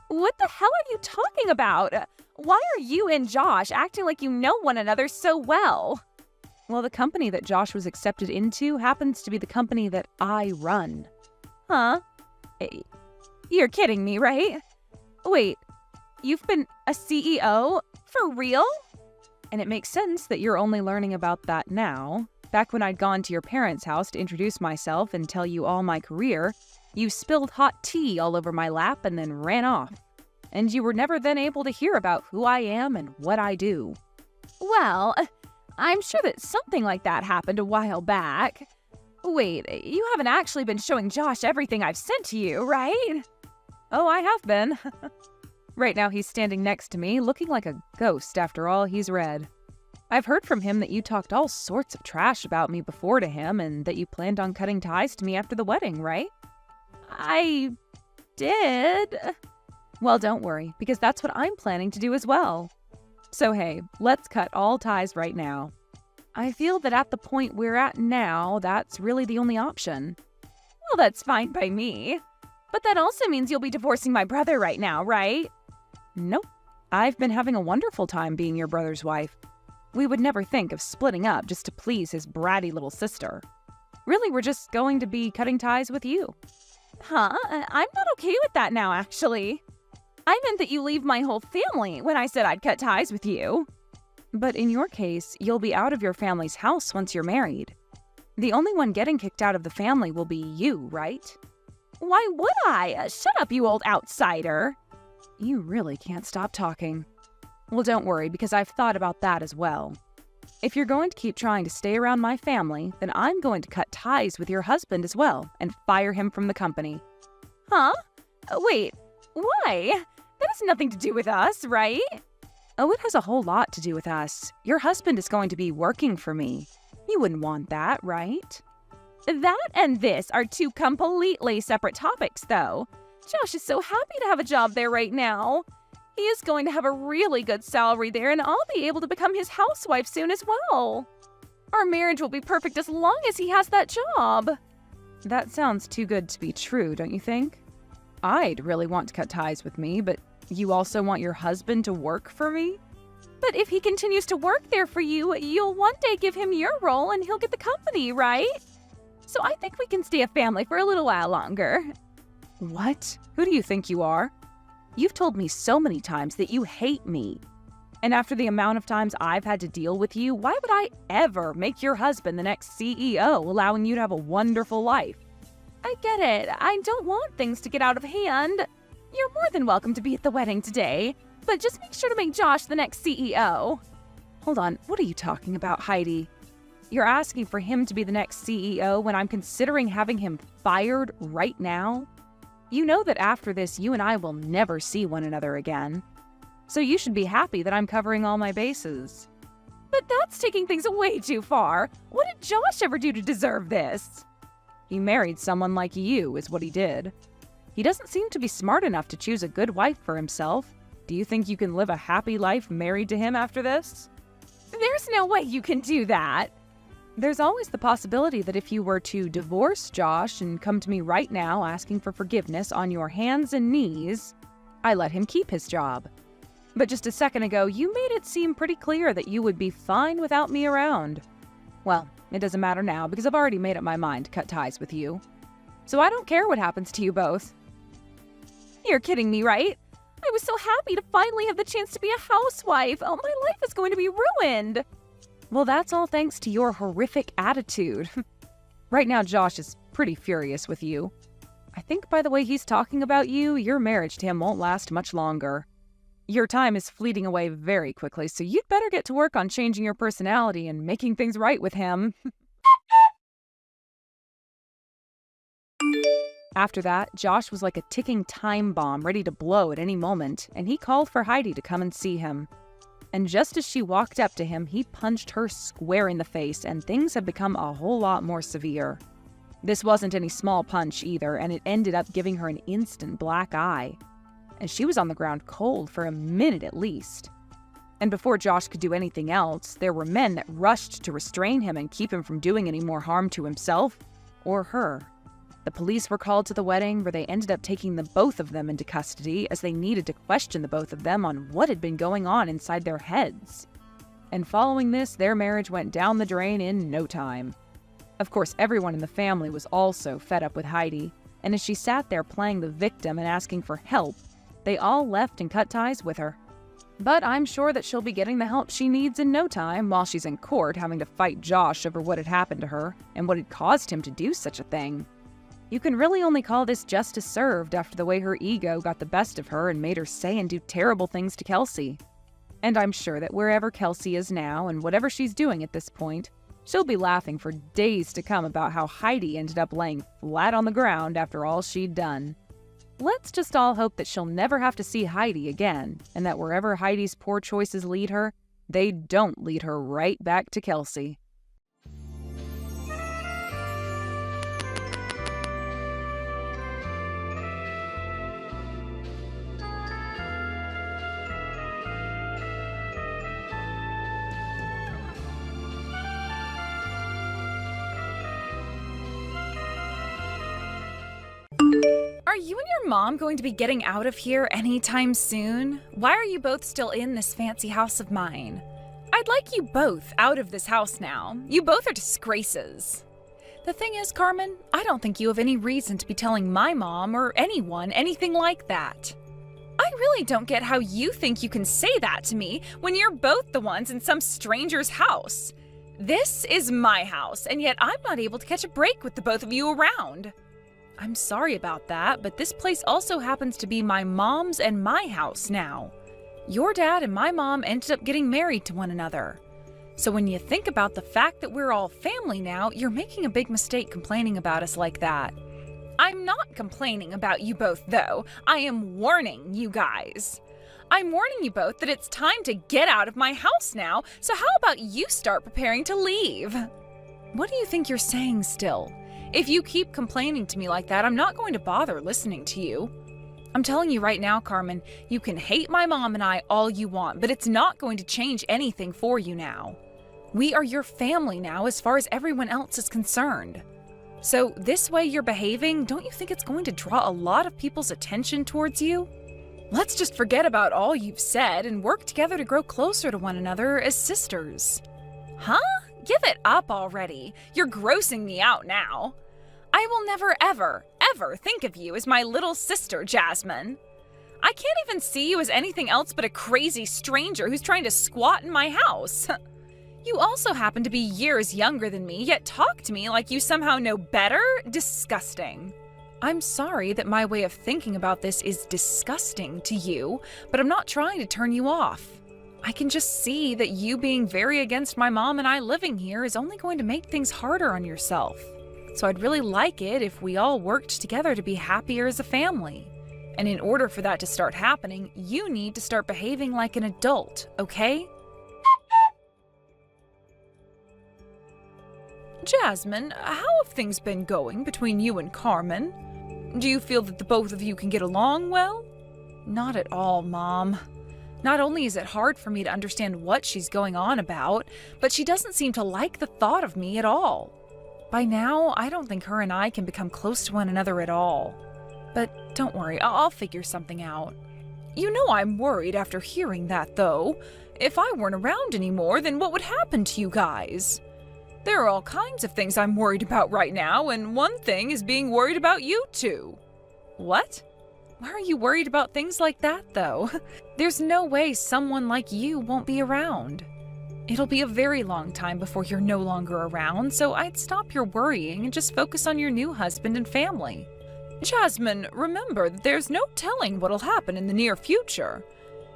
What the hell are you talking about? Why are you and Josh acting like you know one another so well? Well, the company that Josh was accepted into happens to be the company that I run. Huh? You're kidding me, right? Wait, you've been a CEO? For real? And it makes sense that you're only learning about that now. Back when I'd gone to your parents' house to introduce myself and tell you all my career, you spilled hot tea all over my lap and then ran off. And you were never then able to hear about who I am and what I do. Well, I'm sure that something like that happened a while back. Wait, you haven't actually been showing Josh everything I've sent to you, right? Oh, I have been. Right now he's standing next to me, looking like a ghost after all he's read. I've heard from him that you talked all sorts of trash about me before to him and that you planned on cutting ties to me after the wedding, right? I did. Well, don't worry, because that's what I'm planning to do as well. So hey, let's cut all ties right now. I feel that at the point we're at now, that's really the only option. Well, that's fine by me. But that also means you'll be divorcing my brother right now, right? Nope. I've been having a wonderful time being your brother's wife. We would never think of splitting up just to please his bratty little sister. Really, we're just going to be cutting ties with you. Huh? I'm not okay with that now, actually. I meant that you leave my whole family when I said I'd cut ties with you. But in your case, you'll be out of your family's house once you're married. The only one getting kicked out of the family will be you, right? Why would I? Shut up, you old outsider. You really can't stop talking. Well, don't worry, because I've thought about that as well. If you're going to keep trying to stay around my family, then I'm going to cut ties with your husband as well and fire him from the company. Huh? Wait, why? That has nothing to do with us, right? Oh, it has a whole lot to do with us. Your husband is going to be working for me. You wouldn't want that, right? That and this are two completely separate topics, though. Josh is so happy to have a job there right now. He is going to have a really good salary there, and I'll be able to become his housewife soon as well. Our marriage will be perfect as long as he has that job. That sounds too good to be true, don't you think? I'd really want to cut ties with me, but you also want your husband to work for me? But if he continues to work there for you, you'll one day give him your role and he'll get the company, right? So I think we can stay a family for a little while longer. What? Who do you think you are? You've told me so many times that you hate me. And after the amount of times I've had to deal with you, why would I ever make your husband the next CEO, allowing you to have a wonderful life? I get it. I don't want things to get out of hand. You're more than welcome to be at the wedding today, but just make sure to make Josh the next CEO. Hold on, what are you talking about, Heidi? You're asking for him to be the next CEO when I'm considering having him fired right now? You know that after this, you and I will never see one another again. So you should be happy that I'm covering all my bases. But that's taking things way too far. What did Josh ever do to deserve this? He married someone like you, is what he did. He doesn't seem to be smart enough to choose a good wife for himself. Do you think you can live a happy life married to him after this? There's no way you can do that. There's always the possibility that if you were to divorce Josh and come to me right now asking for forgiveness on your hands and knees, I let him keep his job. But just a second ago, you made it seem pretty clear that you would be fine without me around. Well, it doesn't matter now because I've already made up my mind to cut ties with you. So I don't care what happens to you both. You're kidding me, right? I was so happy to finally have the chance to be a housewife. Oh, my life is going to be ruined. Well, that's all thanks to your horrific attitude. Right now, Josh is pretty furious with you. I think by the way he's talking about you, your marriage to him won't last much longer. Your time is fleeting away very quickly, so you'd better get to work on changing your personality and making things right with him. After that, Josh was like a ticking time bomb ready to blow at any moment, and he called for Heidi to come and see him. And just as she walked up to him, he punched her square in the face, and things have become a whole lot more severe. This wasn't any small punch either, and it ended up giving her an instant black eye. And she was on the ground cold for a minute at least. And before Josh could do anything else, there were men that rushed to restrain him and keep him from doing any more harm to himself or her. The police were called to the wedding, where they ended up taking the both of them into custody as they needed to question the both of them on what had been going on inside their heads. And following this, their marriage went down the drain in no time. Of course, everyone in the family was also fed up with Heidi, and as she sat there playing the victim and asking for help, they all left and cut ties with her. But I'm sure that she'll be getting the help she needs in no time while she's in court having to fight Josh over what had happened to her and what had caused him to do such a thing. You can really only call this justice served after the way her ego got the best of her and made her say and do terrible things to Kelsey. And I'm sure that wherever Kelsey is now and whatever she's doing at this point, she'll be laughing for days to come about how Heidi ended up laying flat on the ground after all she'd done. Let's just all hope that she'll never have to see Heidi again, and that wherever Heidi's poor choices lead her, they don't lead her right back to Kelsey. Are you and your mom going to be getting out of here anytime soon? Why are you both still in this fancy house of mine? I'd like you both out of this house now. You both are disgraces. The thing is, Carmen, I don't think you have any reason to be telling my mom or anyone anything like that. I really don't get how you think you can say that to me when you're both the ones in some stranger's house. This is my house, and yet I'm not able to catch a break with the both of you around. I'm sorry about that, but this place also happens to be my mom's and my house now. Your dad and my mom ended up getting married to one another. So when you think about the fact that we're all family now, you're making a big mistake complaining about us like that. I'm not complaining about you both, though. I am warning you guys. I'm warning you both that it's time to get out of my house now, so how about you start preparing to leave? What do you think you're saying still? If you keep complaining to me like that, I'm not going to bother listening to you. I'm telling you right now, Carmen, you can hate my mom and I all you want, but it's not going to change anything for you now. We are your family now as far as everyone else is concerned. So this way you're behaving, don't you think it's going to draw a lot of people's attention towards you? Let's just forget about all you've said and work together to grow closer to one another as sisters. Huh? Give it up already. You're grossing me out now. I will never, ever, ever think of you as my little sister, Jasmine. I can't even see you as anything else but a crazy stranger who's trying to squat in my house. You also happen to be years younger than me, yet talk to me like you somehow know better? Disgusting. I'm sorry that my way of thinking about this is disgusting to you, but I'm not trying to turn you off. I can just see that you being very against my mom and I living here is only going to make things harder on yourself. So I'd really like it if we all worked together to be happier as a family. And in order for that to start happening, you need to start behaving like an adult, okay? Jasmine, how have things been going between you and Carmen? Do you feel that the both of you can get along well? Not at all, Mom. Not only is it hard for me to understand what she's going on about, but she doesn't seem to like the thought of me at all. By now, I don't think her and I can become close to one another at all. But don't worry, I'll figure something out. You know I'm worried after hearing that, though. If I weren't around anymore, then what would happen to you guys? There are all kinds of things I'm worried about right now, and one thing is being worried about you two. What? Why are you worried about things like that, though? There's no way someone like you won't be around. It'll be a very long time before you're no longer around, so I'd stop your worrying and just focus on your new husband and family. Jasmine, remember that there's no telling what'll happen in the near future.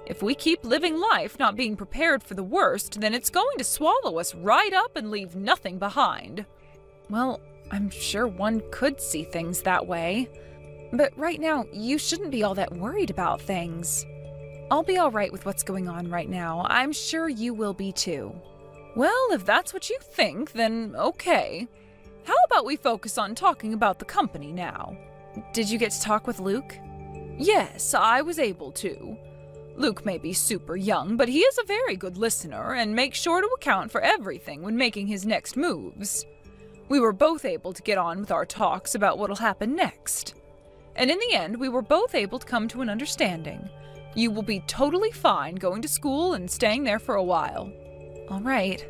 If we keep living life not being prepared for the worst, then it's going to swallow us right up and leave nothing behind. Well, I'm sure one could see things that way. But right now, you shouldn't be all that worried about things. I'll be all right with what's going on right now. I'm sure you will be too. Well, if that's what you think, then okay. How about we focus on talking about the company now? Did you get to talk with Luke? Yes, I was able to. Luke may be super young, but he is a very good listener and makes sure to account for everything when making his next moves. We were both able to get on with our talks about what'll happen next. And in the end, we were both able to come to an understanding. You will be totally fine going to school and staying there for a while. All right.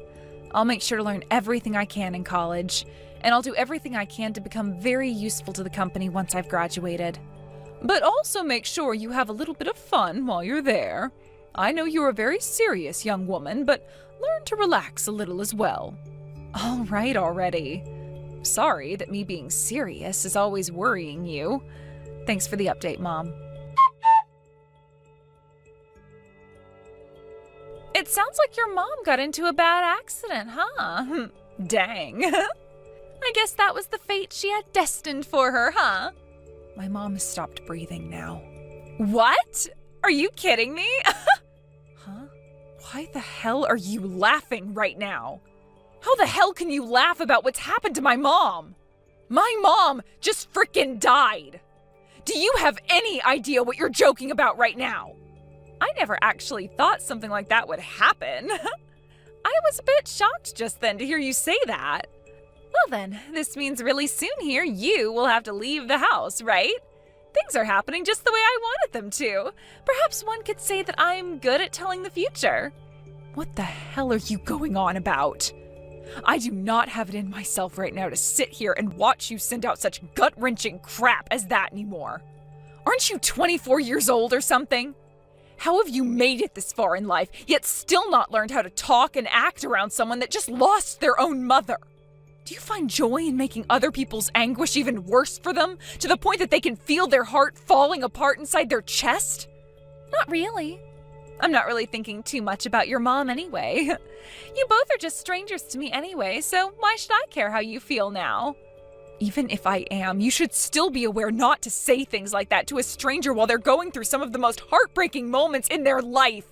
I'll make sure to learn everything I can in college, and I'll do everything I can to become very useful to the company once I've graduated. But also make sure you have a little bit of fun while you're there. I know you're a very serious young woman, but learn to relax a little as well. All right already. Sorry that me being serious is always worrying you. Thanks for the update, Mom. It sounds like your mom got into a bad accident, huh? Dang. I guess that was the fate she had destined for her, huh? My mom has stopped breathing now. What? Are you kidding me? Huh? Why the hell are you laughing right now? How the hell can you laugh about what's happened to my mom? My mom just frickin' died. Do you have any idea what you're joking about right now? I never actually thought something like that would happen. I was a bit shocked just then to hear you say that. Well then, this means really soon here you will have to leave the house, right? Things are happening just the way I wanted them to. Perhaps one could say that I'm good at telling the future. What the hell are you going on about? I do not have it in myself right now to sit here and watch you send out such gut-wrenching crap as that anymore. Aren't you 24 years old or something? How have you made it this far in life, yet still not learned how to talk and act around someone that just lost their own mother? Do you find joy in making other people's anguish even worse for them, to the point that they can feel their heart falling apart inside their chest? Not really. I'm not really thinking too much about your mom anyway. You both are just strangers to me anyway, so why should I care how you feel now? Even if I am, you should still be aware not to say things like that to a stranger while they're going through some of the most heartbreaking moments in their life.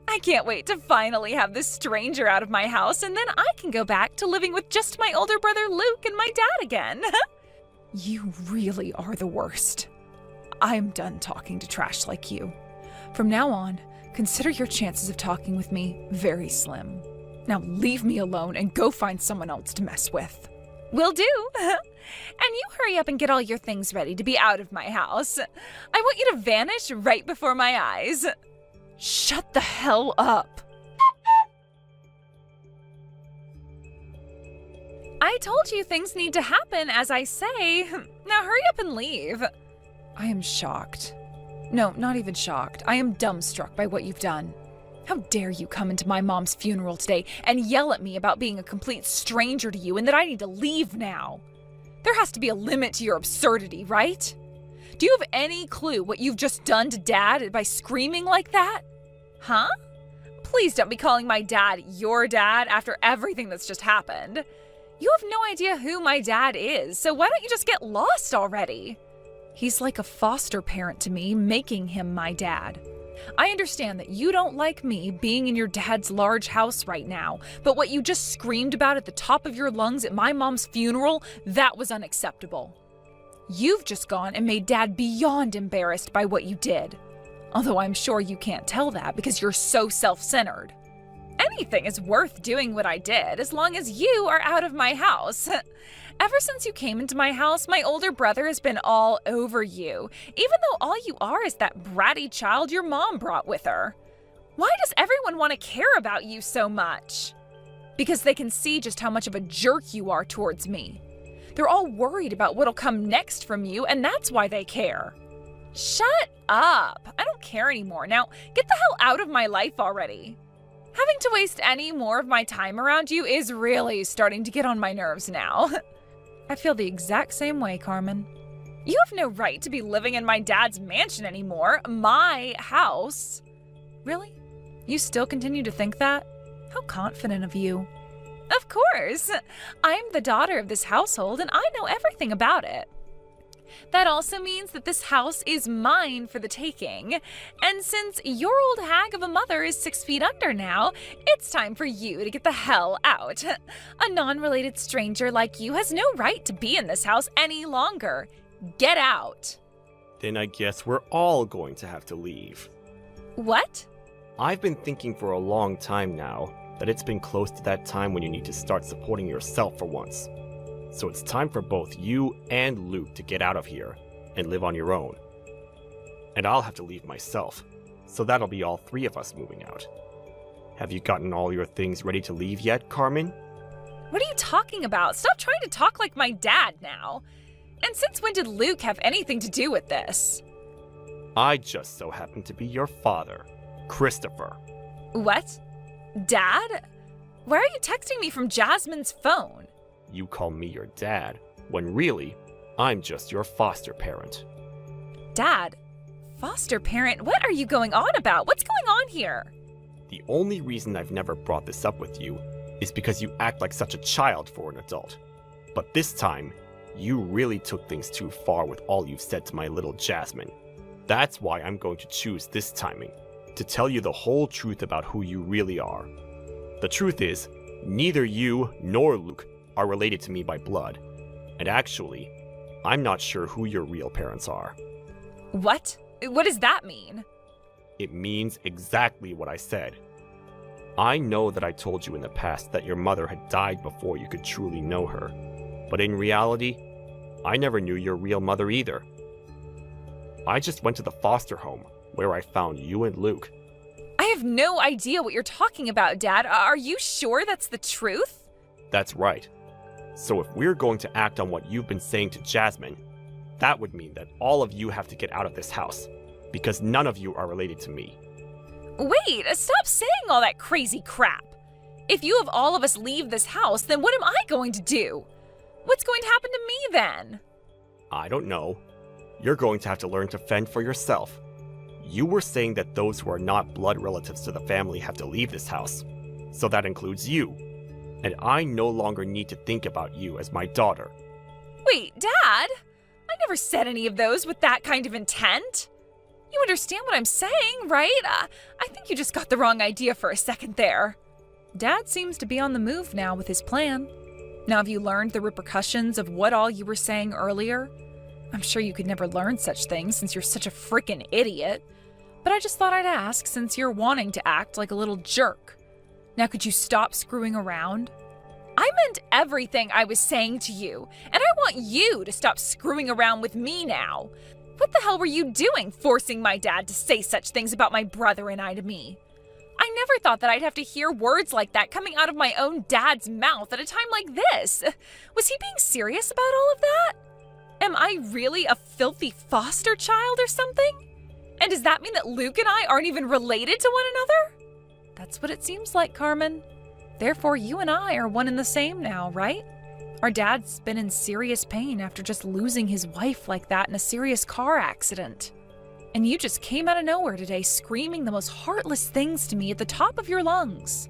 I can't wait to finally have this stranger out of my house, and then I can go back to living with just my older brother Luke and my dad again. You really are the worst. I'm done talking to trash like you. From now on, consider your chances of talking with me very slim. Now leave me alone and go find someone else to mess with. Will do. And you hurry up and get all your things ready to be out of my house. I want you to vanish right before my eyes. Shut the hell up. I told you things need to happen as I say. Now hurry up and leave. I am shocked. No, not even shocked. I am dumbstruck by what you've done. How dare you come into my mom's funeral today and yell at me about being a complete stranger to you and that I need to leave now? There has to be a limit to your absurdity, right? Do you have any clue what you've just done to Dad by screaming like that? Huh? Please don't be calling my dad your dad after everything that's just happened. You have no idea who my dad is, so why don't you just get lost already? He's like a foster parent to me, making him my dad. I understand that you don't like me being in your dad's large house right now, but what you just screamed about at the top of your lungs at my mom's funeral, that was unacceptable. You've just gone and made Dad beyond embarrassed by what you did. Although I'm sure you can't tell that because you're so self-centered. Anything is worth doing what I did as long as you are out of my house. Ever since you came into my house, my older brother has been all over you, even though all you are is that bratty child your mom brought with her. Why does everyone want to care about you so much? Because they can see just how much of a jerk you are towards me. They're all worried about what'll come next from you, and that's why they care. Shut up! I don't care anymore. Now, get the hell out of my life already. Having to waste any more of my time around you is really starting to get on my nerves now. I feel the exact same way, Carmen. You have no right to be living in my dad's mansion anymore, my house. Really? You still continue to think that? How confident of you. Of course. I'm the daughter of this household and I know everything about it. That also means that this house is mine for the taking. And since your old hag of a mother is 6 feet under now, it's time for you to get the hell out. A non-related stranger like you has no right to be in this house any longer. Get out. Then I guess we're all going to have to leave. What? I've been thinking for a long time now that it's been close to that time when you need to start supporting yourself for once. So it's time for both you and Luke to get out of here and live on your own. And I'll have to leave myself, so that'll be all 3 of us moving out. Have you gotten all your things ready to leave yet, Carmen? What are you talking about? Stop trying to talk like my dad now. And since when did Luke have anything to do with this? I just so happen to be your father, Christopher. What? Dad? Why are you texting me from Jasmine's phone? You call me your dad, when really, I'm just your foster parent. Dad? Foster parent? What are you going on about? What's going on here? The only reason I've never brought this up with you is because you act like such a child for an adult. But this time, you really took things too far with all you've said to my little Jasmine. That's why I'm going to choose this timing, to tell you the whole truth about who you really are. The truth is, neither you nor Luke are related to me by blood. And actually, I'm not sure who your real parents are. What? What does that mean? It means exactly what I said. I know that I told you in the past that your mother had died before you could truly know her. But in reality, I never knew your real mother either. I just went to the foster home, where I found you and Luke. I have no idea what you're talking about, Dad. Are you sure that's the truth? That's right. So if we're going to act on what you've been saying to Jasmine, that would mean that all of you have to get out of this house, because none of you are related to me. Wait, stop saying all that crazy crap. If you have all of us leave this house, then what am I going to do? What's going to happen to me then? I don't know. You're going to have to learn to fend for yourself. You were saying that those who are not blood relatives to the family have to leave this house. So that includes you. And I no longer need to think about you as my daughter. Wait, Dad? I never said any of those with that kind of intent. You understand what I'm saying, right? I think you just got the wrong idea for a second there. Dad seems to be on the move now with his plan. Now have you learned the repercussions of what all you were saying earlier? I'm sure you could never learn such things since you're such a frickin' idiot. But I just thought I'd ask since you're wanting to act like a little jerk. Now could you stop screwing around? I meant everything I was saying to you, and I want you to stop screwing around with me now. What the hell were you doing, forcing my dad to say such things about my brother and I to me? I never thought that I'd have to hear words like that coming out of my own dad's mouth at a time like this. Was he being serious about all of that? Am I really a filthy foster child or something? And does that mean that Luke and I aren't even related to one another? That's what it seems like, Carmen. Therefore, you and I are one and the same now, right? Our dad's been in serious pain after just losing his wife like that in a serious car accident. And you just came out of nowhere today screaming the most heartless things to me at the top of your lungs.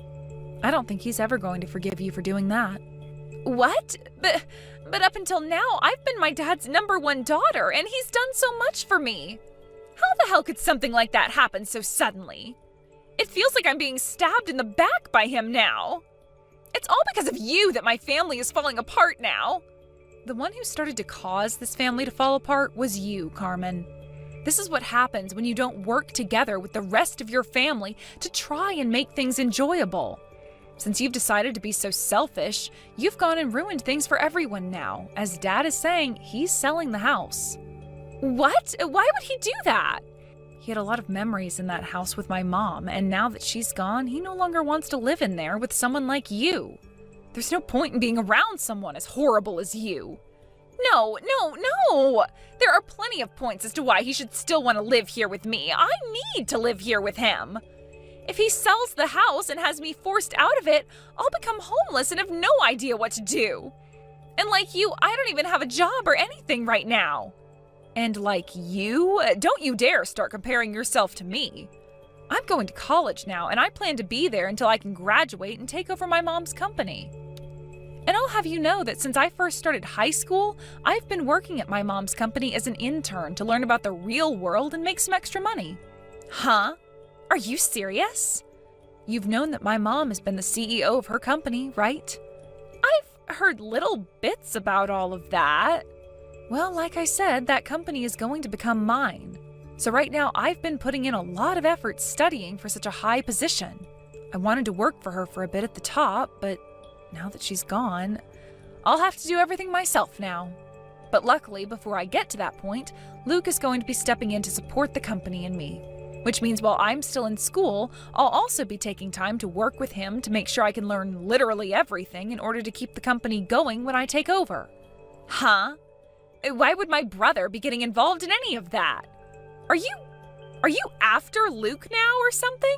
I don't think he's ever going to forgive you for doing that. What? But up until now, I've been my dad's #1 daughter, and he's done so much for me. How the hell could something like that happen so suddenly? It feels like I'm being stabbed in the back by him now. It's all because of you that my family is falling apart now. The one who started to cause this family to fall apart was you, Carmen. This is what happens when you don't work together with the rest of your family to try and make things enjoyable. Since you've decided to be so selfish, you've gone and ruined things for everyone now. As Dad is saying, he's selling the house. What? Why would he do that? He had a lot of memories in that house with my mom, and now that she's gone, he no longer wants to live in there with someone like you. There's no point in being around someone as horrible as you. No. There are plenty of points as to why he should still want to live here with me. I need to live here with him. If he sells the house and has me forced out of it, I'll become homeless and have no idea what to do. And like you, I don't even have a job or anything right now. And like you, don't you dare start comparing yourself to me. I'm going to college now, and I plan to be there until I can graduate and take over my mom's company. And I'll have you know that since I first started high school, I've been working at my mom's company as an intern to learn about the real world and make some extra money. Huh? Are you serious? You've known that my mom has been the CEO of her company, right? I've heard little bits about all of that. Well, like I said, that company is going to become mine. So right now, I've been putting in a lot of effort studying for such a high position. I wanted to work for her for a bit at the top, but now that she's gone, I'll have to do everything myself now. But luckily, before I get to that point, Luke is going to be stepping in to support the company and me. Which means while I'm still in school, I'll also be taking time to work with him to make sure I can learn literally everything in order to keep the company going when I take over. Huh? Why would my brother be getting involved in any of that? Are you after Luke now or something?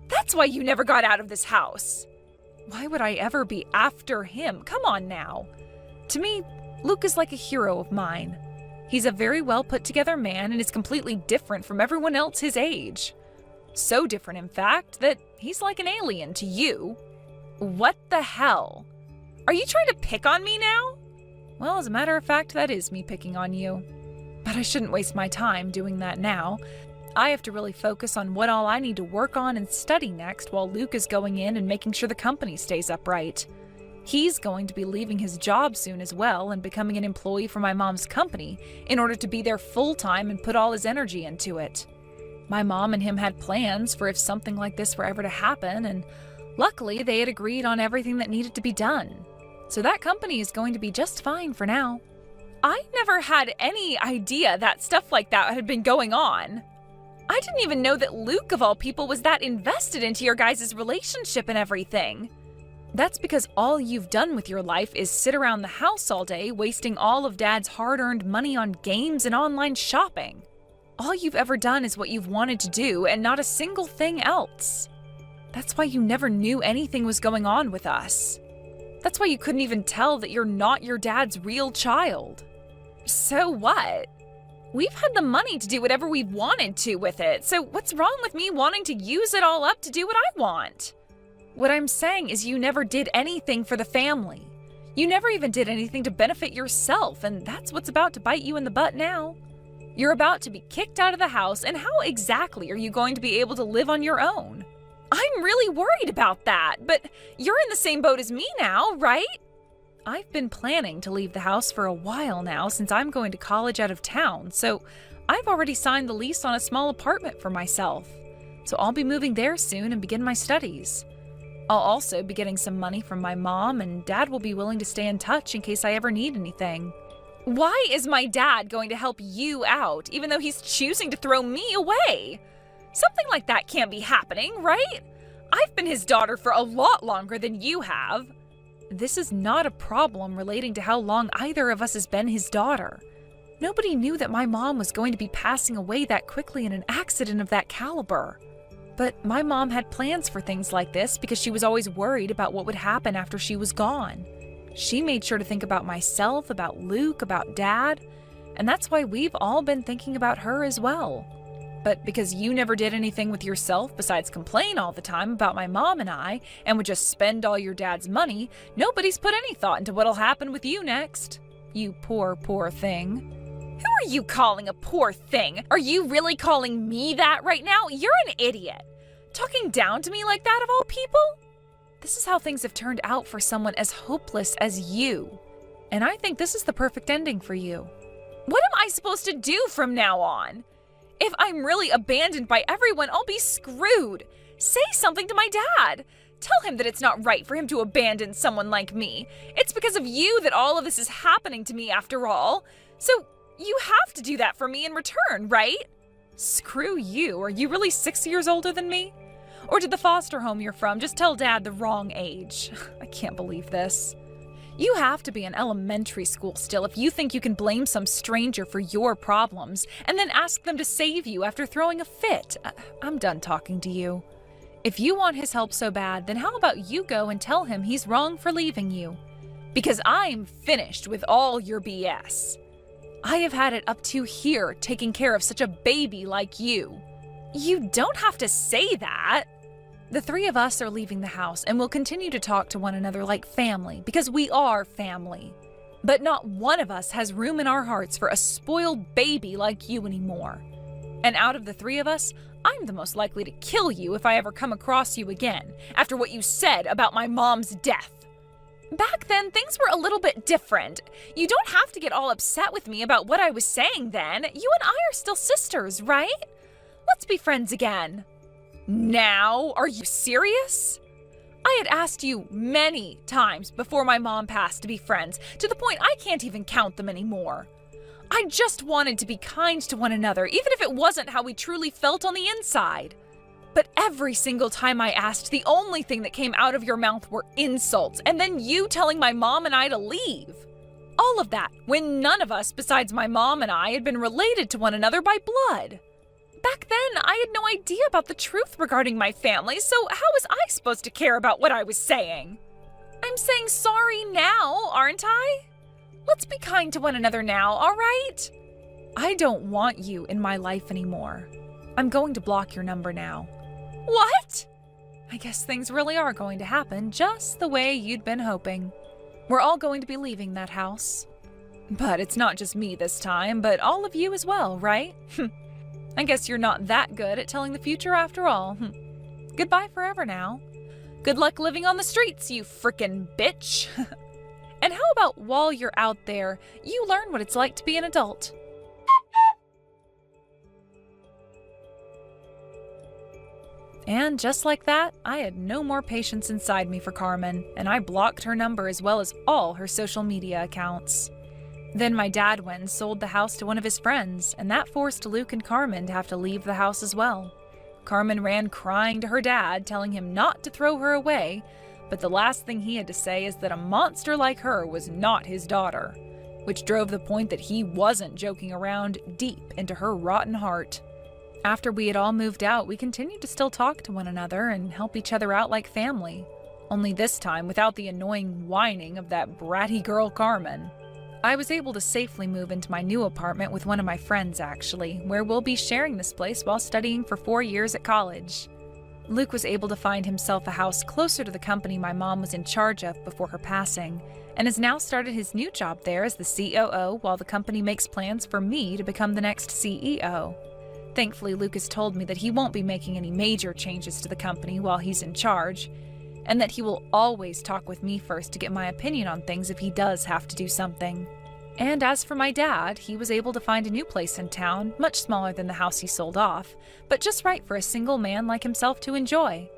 That's why you never got out of this house. Why would I ever be after him? Come on now. To me, Luke is like a hero of mine. He's a very well put together man and is completely different from everyone else his age. So different, in fact, that he's like an alien to you. What the hell? Are you trying to pick on me now? Well, as a matter of fact, that is me picking on you. But I shouldn't waste my time doing that now. I have to really focus on what all I need to work on and study next while Luke is going in and making sure the company stays upright. He's going to be leaving his job soon as well and becoming an employee for my mom's company in order to be there full-time and put all his energy into it. My mom and him had plans for if something like this were ever to happen, and luckily they had agreed on everything that needed to be done. So that company is going to be just fine for now. I never had any idea that stuff like that had been going on. I didn't even know that Luke, of all people, was that invested into your guys' relationship and everything. That's because all you've done with your life is sit around the house all day, wasting all of Dad's hard-earned money on games and online shopping. All you've ever done is what you've wanted to do, and not a single thing else. That's why you never knew anything was going on with us. That's why you couldn't even tell that you're not your dad's real child. So what? We've had the money to do whatever we've wanted to with it, so what's wrong with me wanting to use it all up to do what I want? What I'm saying is you never did anything for the family. You never even did anything to benefit yourself, and that's what's about to bite you in the butt now. You're about to be kicked out of the house, and how exactly are you going to be able to live on your own? I'm really worried about that, but you're in the same boat as me now, right? I've been planning to leave the house for a while now since I'm going to college out of town, so I've already signed the lease on a small apartment for myself. So I'll be moving there soon and begin my studies. I'll also be getting some money from my mom, and Dad will be willing to stay in touch in case I ever need anything. Why is my dad going to help you out, even though he's choosing to throw me away? Something like that can't be happening, right? I've been his daughter for a lot longer than you have. This is not a problem relating to how long either of us has been his daughter. Nobody knew that my mom was going to be passing away that quickly in an accident of that caliber. But my mom had plans for things like this because she was always worried about what would happen after she was gone. She made sure to think about myself, about Luke, about Dad, and that's why we've all been thinking about her as well. But because you never did anything with yourself besides complain all the time about my mom and I, and would just spend all your dad's money, nobody's put any thought into what'll happen with you next. You poor, poor thing. Who are you calling a poor thing? Are you really calling me that right now? You're an idiot. Talking down to me like that of all people? This is how things have turned out for someone as hopeless as you. And I think this is the perfect ending for you. What am I supposed to do from now on? If I'm really abandoned by everyone, I'll be screwed. Say something to my dad. Tell him that it's not right for him to abandon someone like me. It's because of you that all of this is happening to me after all. So you have to do that for me in return, right? Screw you. Are you really 6 years older than me? Or did the foster home you're from just tell Dad the wrong age? I can't believe this. You have to be in elementary school still if you think you can blame some stranger for your problems and then ask them to save you after throwing a fit. I'm done talking to you. If you want his help so bad, then how about you go and tell him he's wrong for leaving you? Because I'm finished with all your BS. I have had it up to here taking care of such a baby like you. You don't have to say that. The three of us are leaving the house and we'll continue to talk to one another like family because we are family. But not one of us has room in our hearts for a spoiled baby like you anymore. And out of the three of us, I'm the most likely to kill you if I ever come across you again, after what you said about my mom's death. Back then, things were a little bit different. You don't have to get all upset with me about what I was saying then. You and I are still sisters, right? Let's be friends again. Now? Are you serious? I had asked you many times before my mom passed to be friends, to the point I can't even count them anymore. I just wanted to be kind to one another, even if it wasn't how we truly felt on the inside. But every single time I asked, the only thing that came out of your mouth were insults, and then you telling my mom and I to leave. All of that, when none of us besides my mom and I had been related to one another by blood. Back then, I had no idea about the truth regarding my family, so how was I supposed to care about what I was saying? I'm saying sorry now, aren't I? Let's be kind to one another now, all right? I don't want you in my life anymore. I'm going to block your number now. What? I guess things really are going to happen just the way you'd been hoping. We're all going to be leaving that house. But it's not just me this time, but all of you as well, right? I guess you're not that good at telling the future after all. Goodbye forever now. Good luck living on the streets, you frickin' bitch. And how about while you're out there, you learn what it's like to be an adult? And just like that, I had no more patience inside me for Carmen, and I blocked her number as well as all her social media accounts. Then my dad went and sold the house to one of his friends, and that forced Luke and Carmen to have to leave the house as well. Carmen ran crying to her dad, telling him not to throw her away, but the last thing he had to say is that a monster like her was not his daughter, which drove the point that he wasn't joking around deep into her rotten heart. After we had all moved out, we continued to still talk to one another and help each other out like family, only this time without the annoying whining of that bratty girl Carmen. I was able to safely move into my new apartment with one of my friends, actually, where we'll be sharing this place while studying for 4 years at college. Luke was able to find himself a house closer to the company my mom was in charge of before her passing, and has now started his new job there as the COO while the company makes plans for me to become the next CEO. Thankfully, Luke has told me that he won't be making any major changes to the company while he's in charge, and that he will always talk with me first to get my opinion on things if he does have to do something. And as for my dad, he was able to find a new place in town, much smaller than the house he sold off, but just right for a single man like himself to enjoy.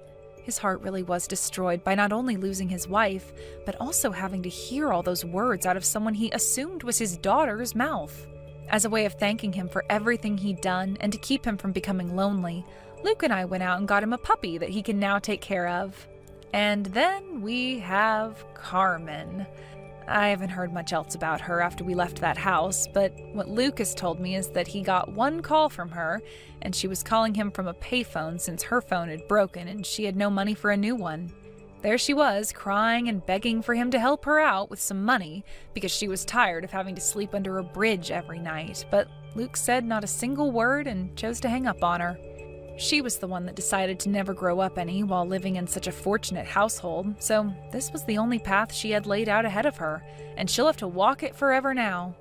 His heart really was destroyed by not only losing his wife, but also having to hear all those words out of someone he assumed was his daughter's mouth. As a way of thanking him for everything he'd done and to keep him from becoming lonely, Luke and I went out and got him a puppy that he can now take care of. And then we have Carmen. I haven't heard much else about her after we left that house, but what Luke has told me is that he got one call from her, and she was calling him from a payphone since her phone had broken and she had no money for a new one. There she was, crying and begging for him to help her out with some money because she was tired of having to sleep under a bridge every night, but Luke said not a single word and chose to hang up on her. She was the one that decided to never grow up any while living in such a fortunate household, so this was the only path she had laid out ahead of her, and she'll have to walk it forever now.